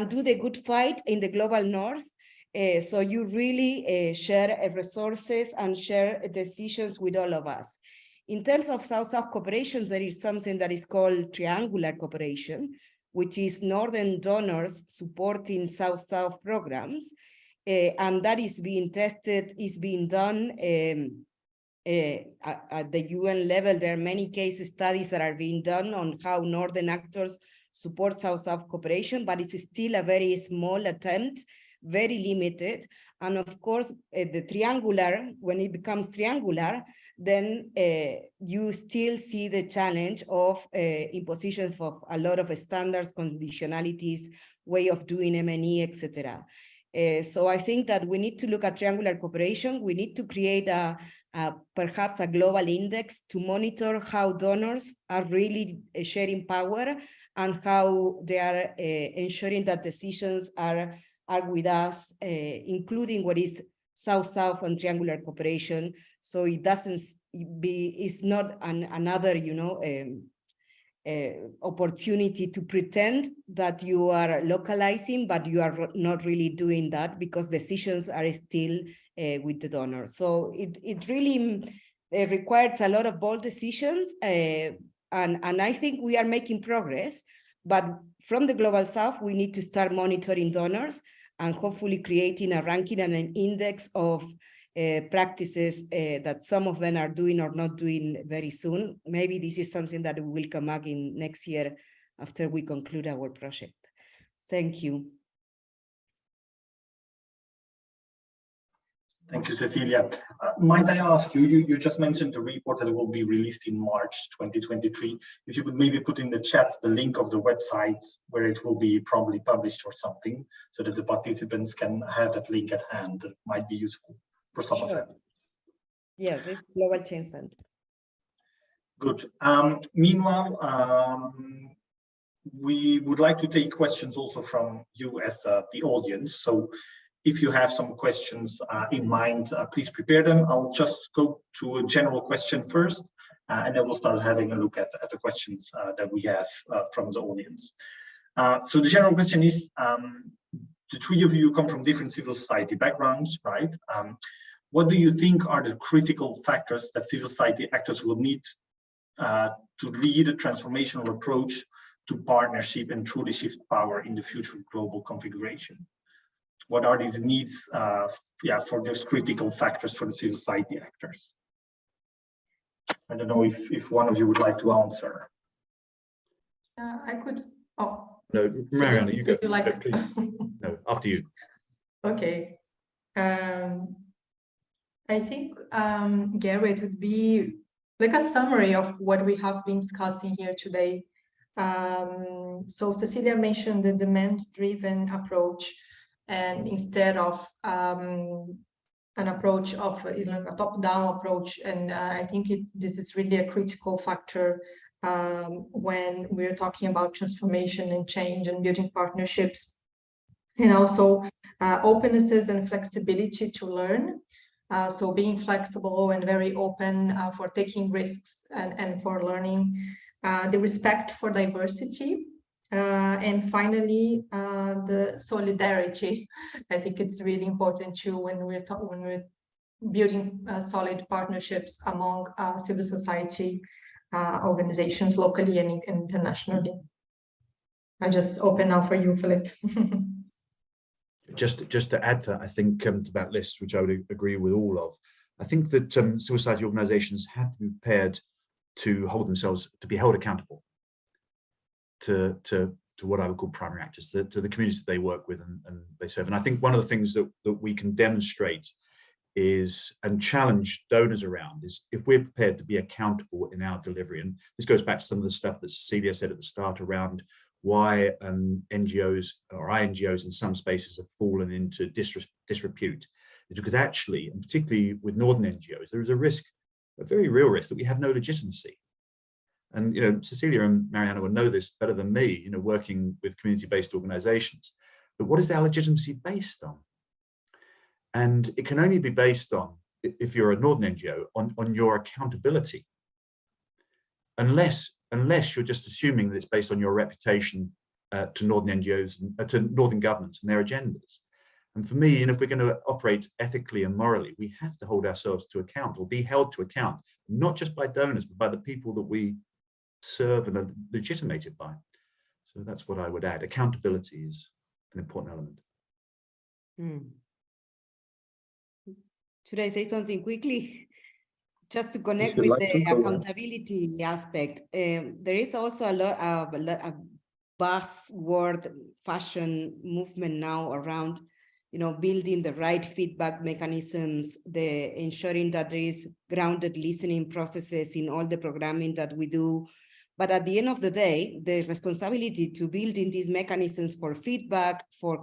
do the good fight in the global north. So you really share resources and share decisions with all of us. In terms of South-South cooperation, there is something that is called triangular cooperation, which is Northern donors supporting South-South programs. And that is being tested, is being done at the UN level. There are many case studies that are being done on how Northern actors support South-South cooperation, but it's still a very small attempt, very limited. And of course, the triangular, when it becomes triangular, then you still see the challenge of imposition of a lot of standards, conditionalities, way of doing M&E, etc. So I think that we need to look at triangular cooperation. We need to create perhaps a global index to monitor how donors are really sharing power and how they are ensuring that decisions are with us, including what is South-South and triangular cooperation. So it doesn't it's not another, you know, opportunity to pretend that you are localizing, but you are not really doing that, because decisions are still with the donor. So it really requires a lot of bold decisions, and I think we are making progress. But from the Global South, we need to start monitoring donors and hopefully creating a ranking and an index of practices that some of them are doing or not doing very soon. Maybe this is something that we will come back in next year after we conclude our project. Thank you. Thank you, Cecilia. Might I ask you, you just mentioned the report that will be released in March 2023. If you could maybe put in the chat the link of the website where it will be probably published or something, so that the participants can have that link at hand. That might be useful for some of them. Yes, it's Global Change Center. Good. Meanwhile, we would like to take questions also from you as the audience. So if you have some questions in mind, please prepare them. I'll just go to a general question first, and then we'll start having a look at the questions that we have from the audience. So the general question is, the three of you come from different civil society backgrounds, right? What do you think are the critical factors that civil society actors will need to lead a transformational approach to partnership and truly shift power in the future global configuration? What are these needs for those critical factors for the civil society actors? I don't know if one of you would like to answer. I could. Oh. No, Mariana, you go. You like... Please. No, after you. Okay. I think, Gary, it would be like a summary of what we have been discussing here today. So Cecilia mentioned the demand-driven approach, and instead of an approach of a top-down approach, and I think this is really a critical factor when we're talking about transformation and change and building partnerships, and also opennesses and flexibility to learn. So being flexible and very open for taking risks and for learning, the respect for diversity, and finally the solidarity. I think it's really important too when we're building solid partnerships among civil society organizations locally and internationally. I just open now for you, Philip. Just to add to, I think, to that list, which I would agree with all of, I think that civil society organizations have to be prepared to hold themselves, to be held accountable, what I would call primary actors, to the communities that they work with and they serve. And I think one of the things that we can demonstrate is, and challenge donors around, is if we're prepared to be accountable in our delivery. And this goes back to some of the stuff that Cecilia said at the start around why NGOs or INGOs in some spaces have fallen into disrepute. It's because actually, and particularly with Northern NGOs, there is a risk, a very real risk, that we have no legitimacy. And, you know, Cecilia and Mariana will know this better than me, you know, working with community-based organizations, but what is our legitimacy based on? And it can only be based on, if you're a Northern NGO, on your accountability, unless you're just assuming that it's based on your reputation to Northern NGOs, to Northern governments and their agendas. And for me, you know, if we're going to operate ethically and morally, we have to hold ourselves to account, or be held to account, not just by donors, but by the people that we serve and are legitimated by. So that's what I would add. Accountability is an important element. Should I say something quickly? Just to connect with the accountability aspect, there is also a buzzword fashion movement now around, you know, building the right feedback mechanisms, the ensuring that there is grounded listening processes in all the programming that we do. But at the end of the day, the responsibility to building these mechanisms for feedback, for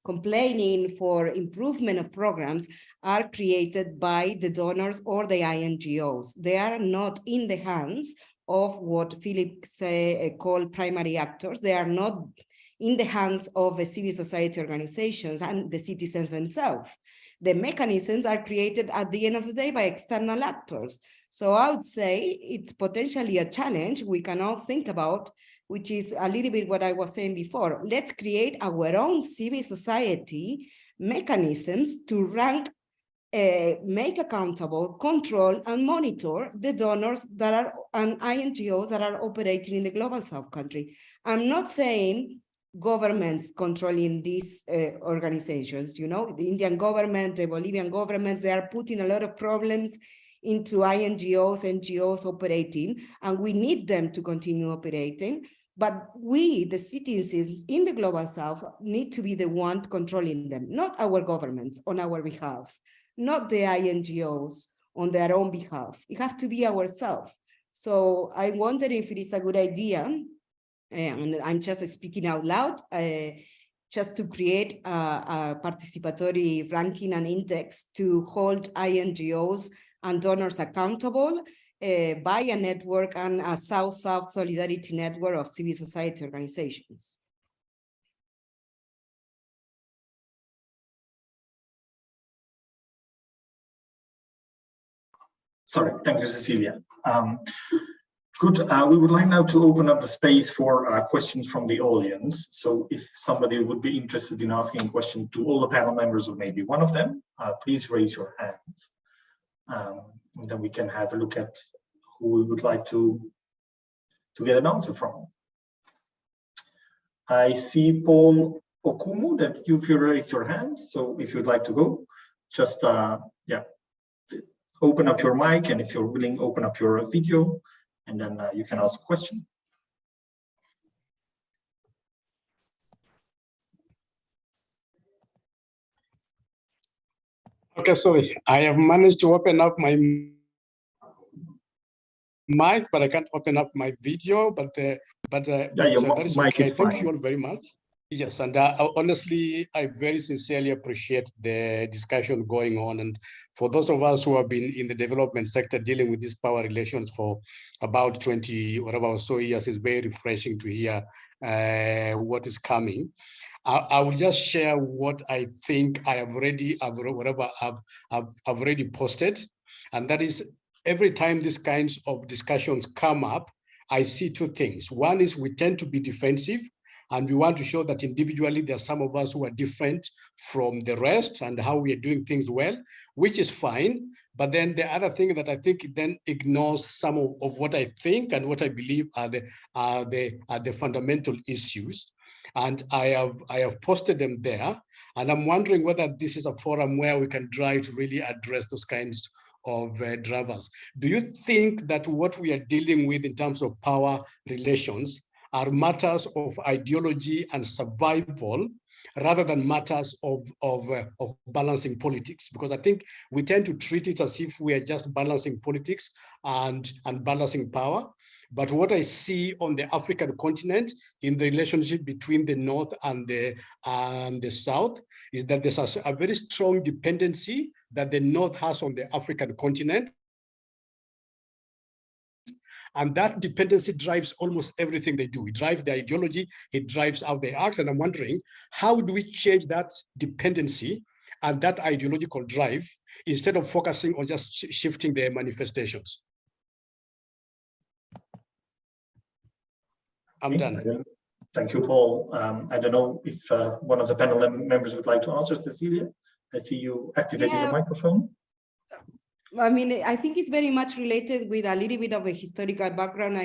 complaining, for improvement of programs are created by the donors or the INGOs. They are not in the hands of what Philip called primary actors. They are not in the hands of the civil society organizations and the citizens themselves. The mechanisms are created at the end of the day by external actors. So I would say it's potentially a challenge we can all think about, which is a little bit what I was saying before. Let's create our own civil society mechanisms to rank, make accountable, control, and monitor the donors that are and INGOs that are operating in the global South country. I'm not saying governments controlling these organizations. You know, the Indian government, the Bolivian governments, they are putting a lot of problems into INGOs, NGOs operating, and we need them to continue operating. But we, the citizens in the global South, need to be the one controlling them, not our governments on our behalf, not the INGOs on their own behalf. It has to be ourselves. So I wonder if it is a good idea, and I'm just speaking out loud, just to create a participatory ranking and index to hold INGOs and donors accountable by a network and a South-South solidarity network of civil society organizations. Sorry, thank you, Cecilia. Good. We would like now to open up the space for questions from the audience. So if somebody would be interested in asking a question to all the panel members or maybe one of them, please raise your hands. And then we can have a look at who we would like to get an answer from. I see Paul Okumu that you've raised your hand. So if you'd like to go, just yeah, open up your mic, and if you're willing, open up your video, and then you can ask a question. Okay, sorry. I have managed to open up my mic, but I can't open up my video. But your that is mic okay. Is fine. Thank you all very much. Yes, and honestly, I very sincerely appreciate the discussion going on. And for those of us who have been in the development sector dealing with these power relations for about 20 or so years, it's very refreshing to hear what is coming. I will just share what I think I've already posted, and that is every time these kinds of discussions come up, I see two things. One is we tend to be defensive, and we want to show that individually there are some of us who are different from the rest and how we are doing things well, which is fine. But then the other thing that I think then ignores some of what I think and what I believe are the fundamental issues. And I have posted them there, and I'm wondering whether this is a forum where we can try to really address those kinds drivers. Do you think that what we are dealing with in terms of power relations are matters of ideology and survival rather than matters of balancing politics? Because I think we tend to treat it as if we are just balancing politics and balancing power. But what I see on the African continent in the relationship between the North and the South is that there's a very strong dependency that the North has on the African continent. And that dependency drives almost everything they do. It drives their ideology, it drives how they act. And I'm wondering, how do we change that dependency and that ideological drive instead of focusing on just shifting their manifestations? I'm done. Thank you, Paul. I don't know if one of the panel members would like to answer. Cecilia, I see you activating your microphone. I mean, I think it's very much related with a little bit of a historical background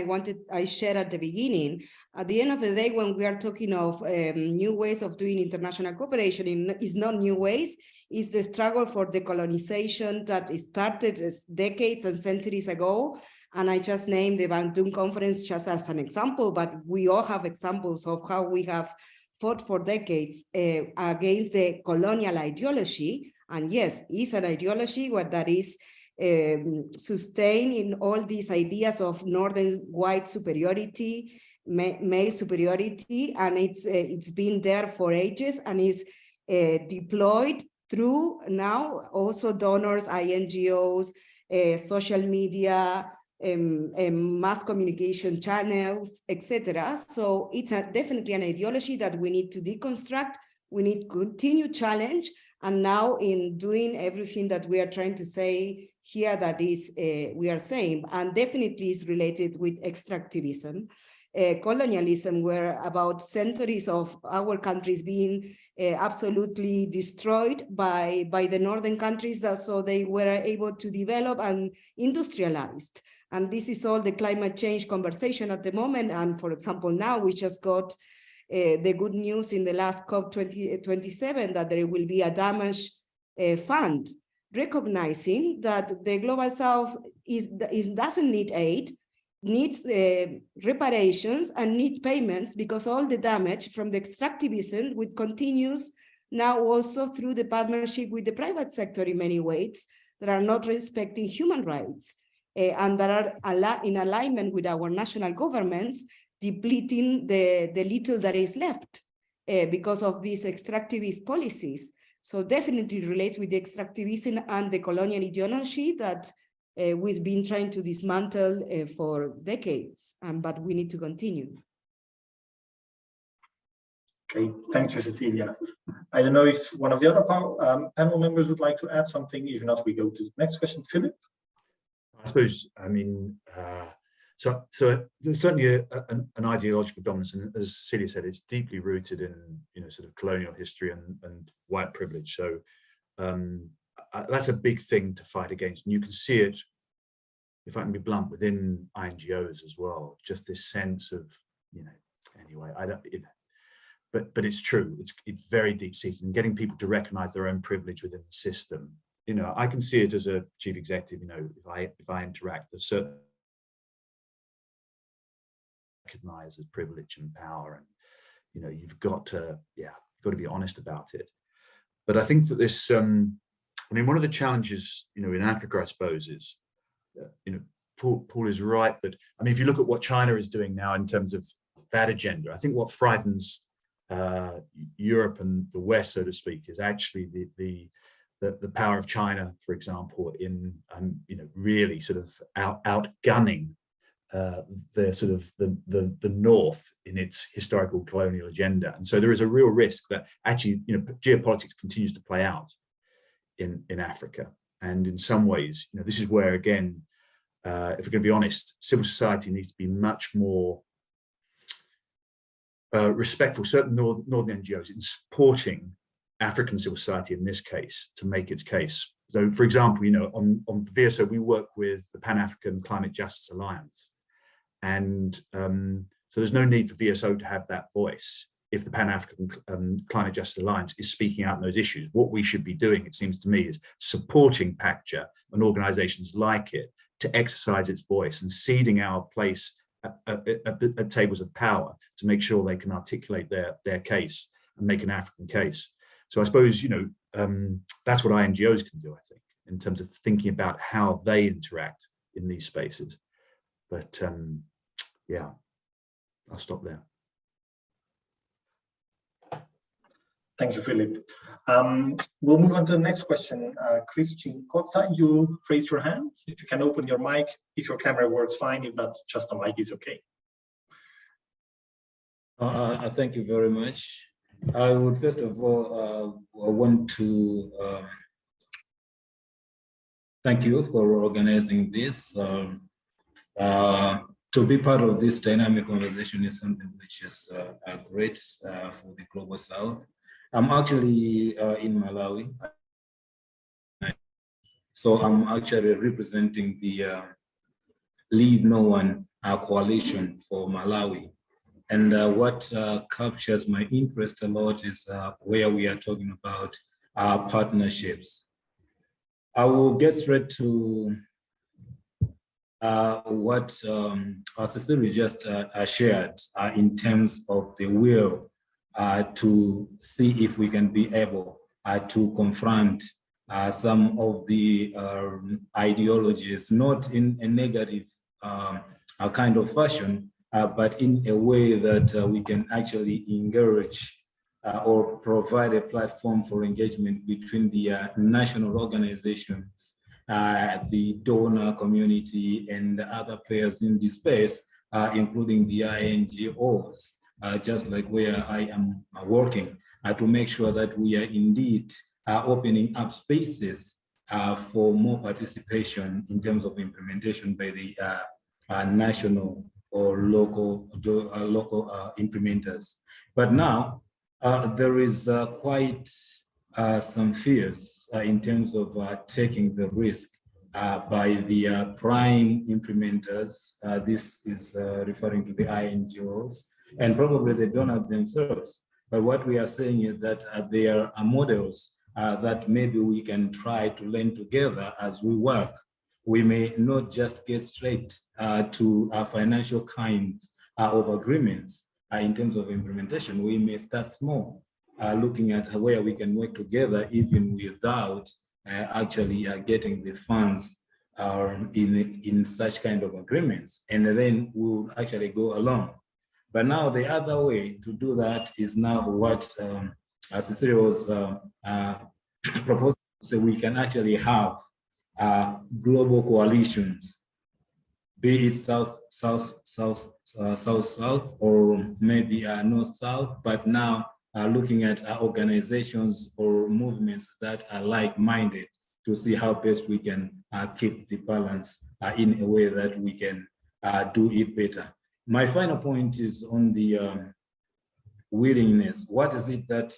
I shared at the beginning. At the end of the day, when we are talking of new ways of doing international cooperation, it's not new ways, it's the struggle for decolonization that started decades and centuries ago. And I just named the Bandung Conference just as an example, but we all have examples of how we have fought for decades against the colonial ideology. And yes, it's an ideology that is sustained in all these ideas of northern white superiority, male superiority, and it's been there for ages and is deployed through now also donors, NGOs, social media, mass communication channels, etc. So it's definitely an ideology that we need to deconstruct. We need to continue challenge. And now in doing everything that we are trying to say here, that is, we are saying, and definitely is related with extractivism, colonialism, where about centuries of our countries being absolutely destroyed by the northern countries, so they were able to develop and industrialized. And this is all the climate change conversation at the moment. And for example, now we just got the good news in the last COP 27 that there will be a damage fund, recognizing that the Global South doesn't need aid, needs reparations and need payments, because all the damage from the extractivism which continues now also through the partnership with the private sector in many ways that are not respecting human rights and that are in alignment with our national governments, depleting the little that is left because of these extractivist policies. So definitely relates with the extractivism and the colonial ideology that we've been trying to dismantle for decades, but we need to continue. Okay, thank you, Cecilia. I don't know if one of the other panel members would like to add something. If not, we go to the next question. Philip? I suppose, I mean, so there's certainly an ideological dominance, and as Cecilia said, it's deeply rooted in, you know, sort of colonial history and white privilege. So that's a big thing to fight against, and you can see it, if I can be blunt, within NGOs as well. Just this sense of, you know, anyway, I don't, you know, but it's true. It's very deep-seated, and getting people to recognise their own privilege within the system. You know, I can see it as a chief executive. You know, if I interact, there's certain recognize as privilege and power, and you know, you've got to be honest about it. But I think that this, I mean, one of the challenges, you know, in Africa, I suppose, is, you know, Paul is right that, I mean, if you look at what China is doing now in terms of that agenda, I think what frightens Europe and the West, so to speak, is actually the power of China, for example, in you know, really sort of outgunning the sort of the North in its historical colonial agenda. And so there is a real risk that actually, you know, geopolitics continues to play out in Africa. And in some ways, you know, this is where, again, if we're going to be honest, civil society needs to be much more respectful, certain northern NGOs, in supporting African civil society in this case to make its case. So, for example, you know, on VSO, we work with the Pan-African Climate Justice Alliance. And so there's no need for VSO to have that voice. if the Pan-African Climate Justice Alliance is speaking out on those issues. What we should be doing, it seems to me, is supporting PACJA and organizations like it to exercise its voice and ceding our place at tables of power to make sure they can articulate their case and make an African case. So I suppose, that's what INGOs can do, I think, in terms of thinking about how they interact in these spaces. But yeah, I'll stop there. Thank you, Philip. We'll move on to the next question. Christian Kotza, you raised your hand. If you can open your mic, if your camera works fine, if not, just the mic is okay. Thank you very much. I would first of all want to thank you for organizing this. To be part of this dynamic conversation is something which is great for the Global South. I'm actually in Malawi. So I'm actually representing the Leave No One coalition for Malawi. And what captures my interest a lot is where we are talking about partnerships. I will get straight to what Cecilia just shared in terms of the will to see if we can be able to confront some of the ideologies, not in a negative kind of fashion, but in a way that we can actually engage or provide a platform for engagement between the national organizations, the donor community, and other players in this space, including the INGOs, just like where I am working, to make sure that we are indeed opening up spaces for more participation in terms of implementation by the national or local implementers. But now there is quite some fears in terms of taking the risk by the prime implementers. This is referring to the INGOs and probably the donors themselves. But what we are saying is that there are models that maybe we can try to learn together as we work. We may not just get straight to a financial kind of agreements in terms of implementation. We may start small, looking at where we can work together even without actually getting the funds in such kind of agreements. And then we'll actually go along. But now the other way to do that is now what Cecilia was proposing. So we can actually have global coalitions, be it South, or maybe North-South, but now looking at organizations or movements that are like-minded to see how best we can keep the balance in a way that we can do it better. My final point is on the willingness. What is it that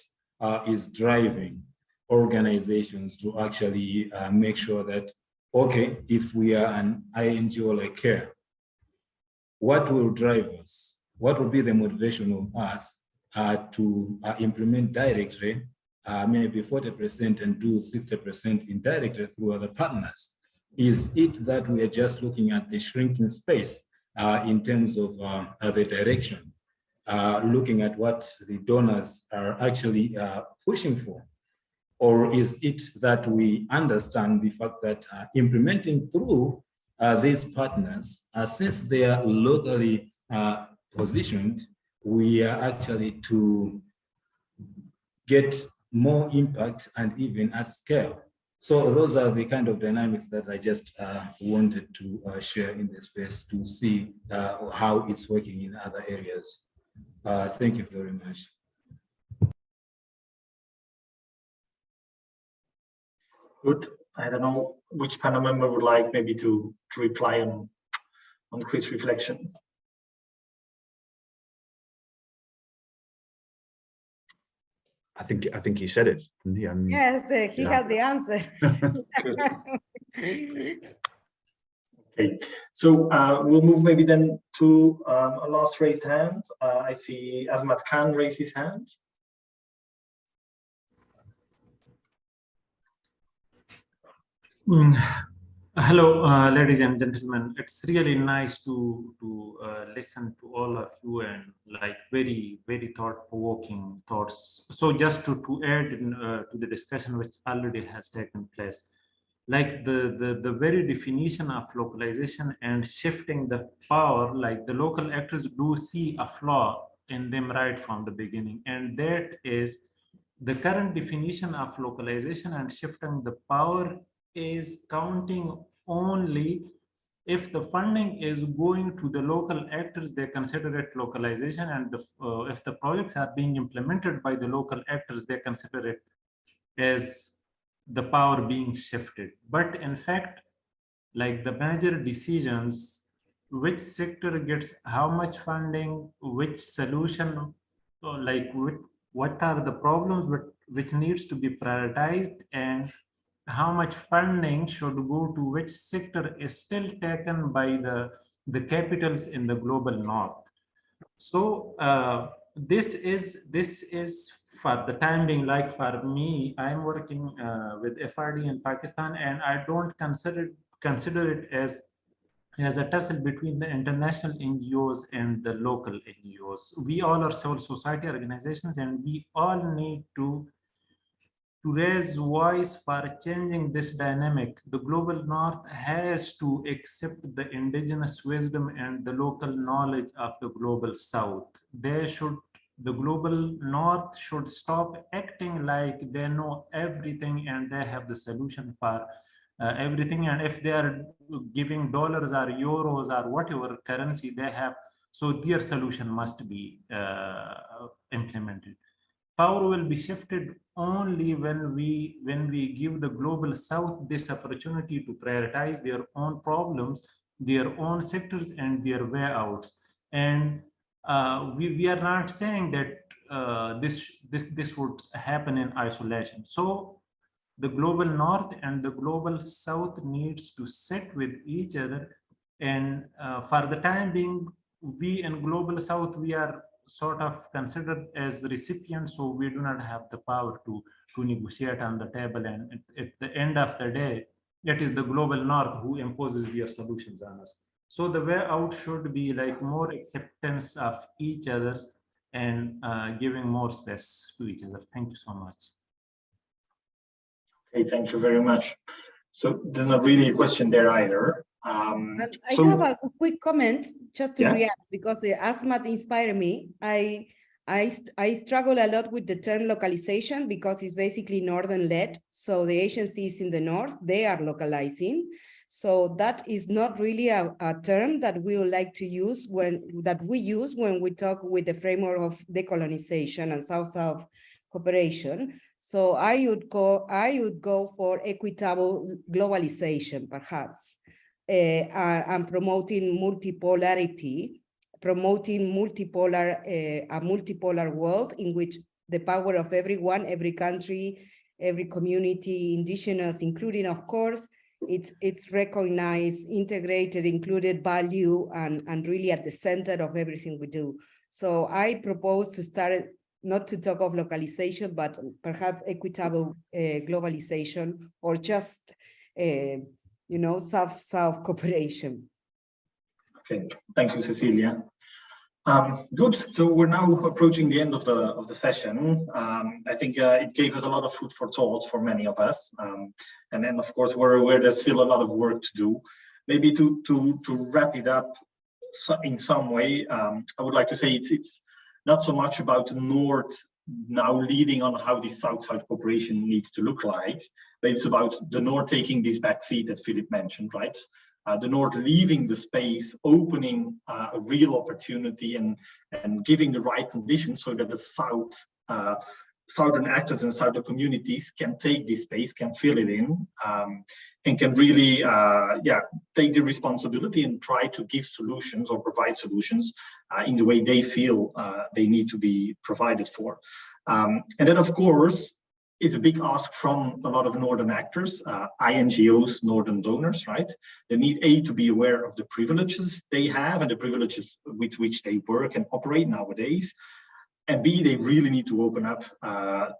is driving organizations to actually make sure that, okay, if we are an INGO like CARE, what will drive us? What will be the motivation of us to implement directly, maybe 40% and do 60% indirectly through other partners? Is it that we are just looking at the shrinking space in terms of the direction, looking at what the donors are actually pushing for? Or is it that we understand the fact that implementing through these partners, since they are locally positioned, we are actually to get more impact and even at scale? So those are the kind of dynamics that I just wanted to share in the space to see how it's working in other areas. Thank you very much. Good. I don't know which panel member would like maybe to reply on Chris' reflection. I think he said it. Yes, he had the answer. Okay, so we'll move maybe then to a last raised hand. I see Azmat Khan raise his hand. Hello, ladies and gentlemen. It's really nice to listen to all of you and like very thought-provoking thoughts. So just to add to the discussion which already has taken place, like the very definition of localization and shifting the power, like the local actors do see a flaw in them right from the beginning, and that is the current definition of localization and shifting the power is counting only if the funding is going to the local actors, they consider it localization, and if the projects are being implemented by the local actors, they consider it as the power being shifted. But in fact, like the major decisions, which sector gets how much funding, which solution, like what are the problems which needs to be prioritized, and how much funding should go to which sector is still taken by the capitals in the global north. So this is for the time being, like for me, I'm working with FRD in Pakistan, and I don't consider it as a tussle between the international NGOs and the local NGOs. We all are civil society organizations, and we all need to raise voice for changing this dynamic. The global north has to accept the indigenous wisdom and the local knowledge of the global south. The global north should stop acting like they know everything and they have the solution for everything. And if they are giving dollars or euros or whatever currency they have, so their solution must be implemented. Power will be shifted only when we give the global south this opportunity to prioritize their own problems, their own sectors, and their way outs. And we are not saying that this would happen in isolation. So the global north and the global south needs to sit with each other, and for the time being, we in global south, we are sort of considered as recipients, so we do not have the power to negotiate on the table, and at the end of the day, it is the global north who imposes their solutions on us. So the way out should be like more acceptance of each other's and giving more space to each other. Thank you so much. Okay, thank you very much. So there's not really a question there either. I have a quick comment just to react, because the Azmat inspired me. I struggle a lot with the term localization because it's basically northern led. So the agencies in the north, they are localizing. So that is not really a term that we would like to use when we talk with the framework of decolonization and South-South cooperation. So I would go for equitable globalization, perhaps. And promoting multipolarity, promoting a multipolar world in which the power of everyone, every country, every community, indigenous, including, of course, it's recognized, integrated, included value, and really at the center of everything we do. So I propose to start not to talk of localization, but perhaps equitable globalization, or just South-South cooperation. Okay, thank you, Cecilia. Good. So we're now approaching the end of the session. I think it gave us a lot of food for thought for many of us, and then of course we're aware there's still a lot of work to do. Maybe to wrap it up in some way, I would like to say it's not so much about the North now leading on how the South-South cooperation needs to look like, but it's about the North taking this back seat that Philip mentioned, right? The North leaving the space, opening a real opportunity and giving the right conditions so that the Southern actors and Southern communities can take this space, can fill it in, and can really take the responsibility and try to give solutions or provide solutions in the way they feel they need to be provided for. And then, of course, is a big ask from a lot of Northern actors, INGOs, Northern donors, right? They need to be aware of the privileges they have and the privileges with which they work and operate nowadays. And B, they really need to open up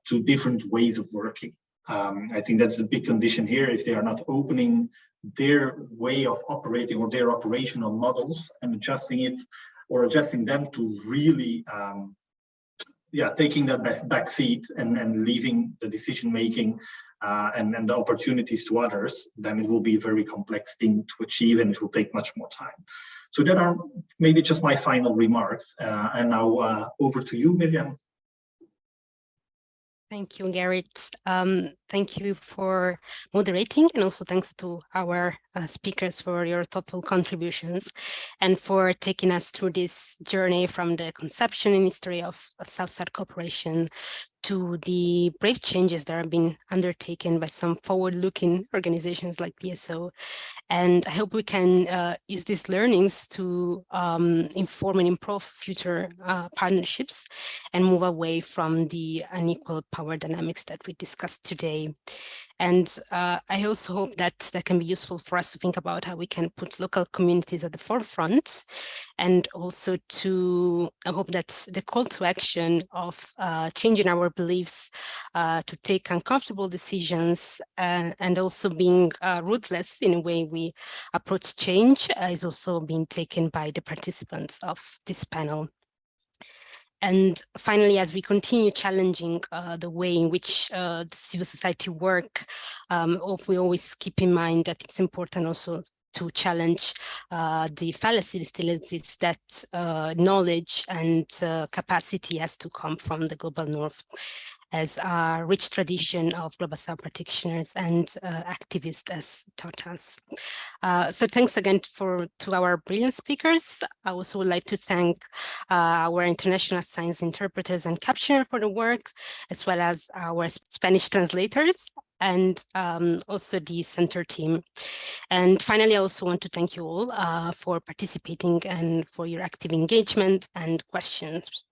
to different ways of working. I think that's a big condition here. If they are not opening their way of operating or their operational models and adjusting them to really taking that back seat and leaving the decision making and the opportunities to others, then it will be a very complex thing to achieve and it will take much more time. So that are maybe just my final remarks. And now over to you, Miriam. Thank you, Gerrit. Thank you for moderating, and also thanks to our speakers for your thoughtful contributions and for taking us through this journey from the conception and history of South-South cooperation to the brave changes that have been undertaken by some forward-looking organizations like VSO. And I hope we can use these learnings to inform and improve future partnerships and move away from the unequal power dynamics that we discussed today. And I also hope that that can be useful for us to think about how we can put local communities at the forefront, and also I hope that the call to action of changing our beliefs to take uncomfortable decisions and also being ruthless in a way we approach change is also being taken by the participants of this panel. And finally, as we continue challenging the way in which the civil society work, we always keep in mind that it's important also to challenge the fallacy that still exists that knowledge and capacity has to come from the global north, as a rich tradition of global South practitioners and activists has taught us. So thanks again to our brilliant speakers. I also would like to thank our international science interpreters and captioners for the work, as well as our Spanish translators and also the center team. And finally, I also want to thank you all for participating and for your active engagement and questions.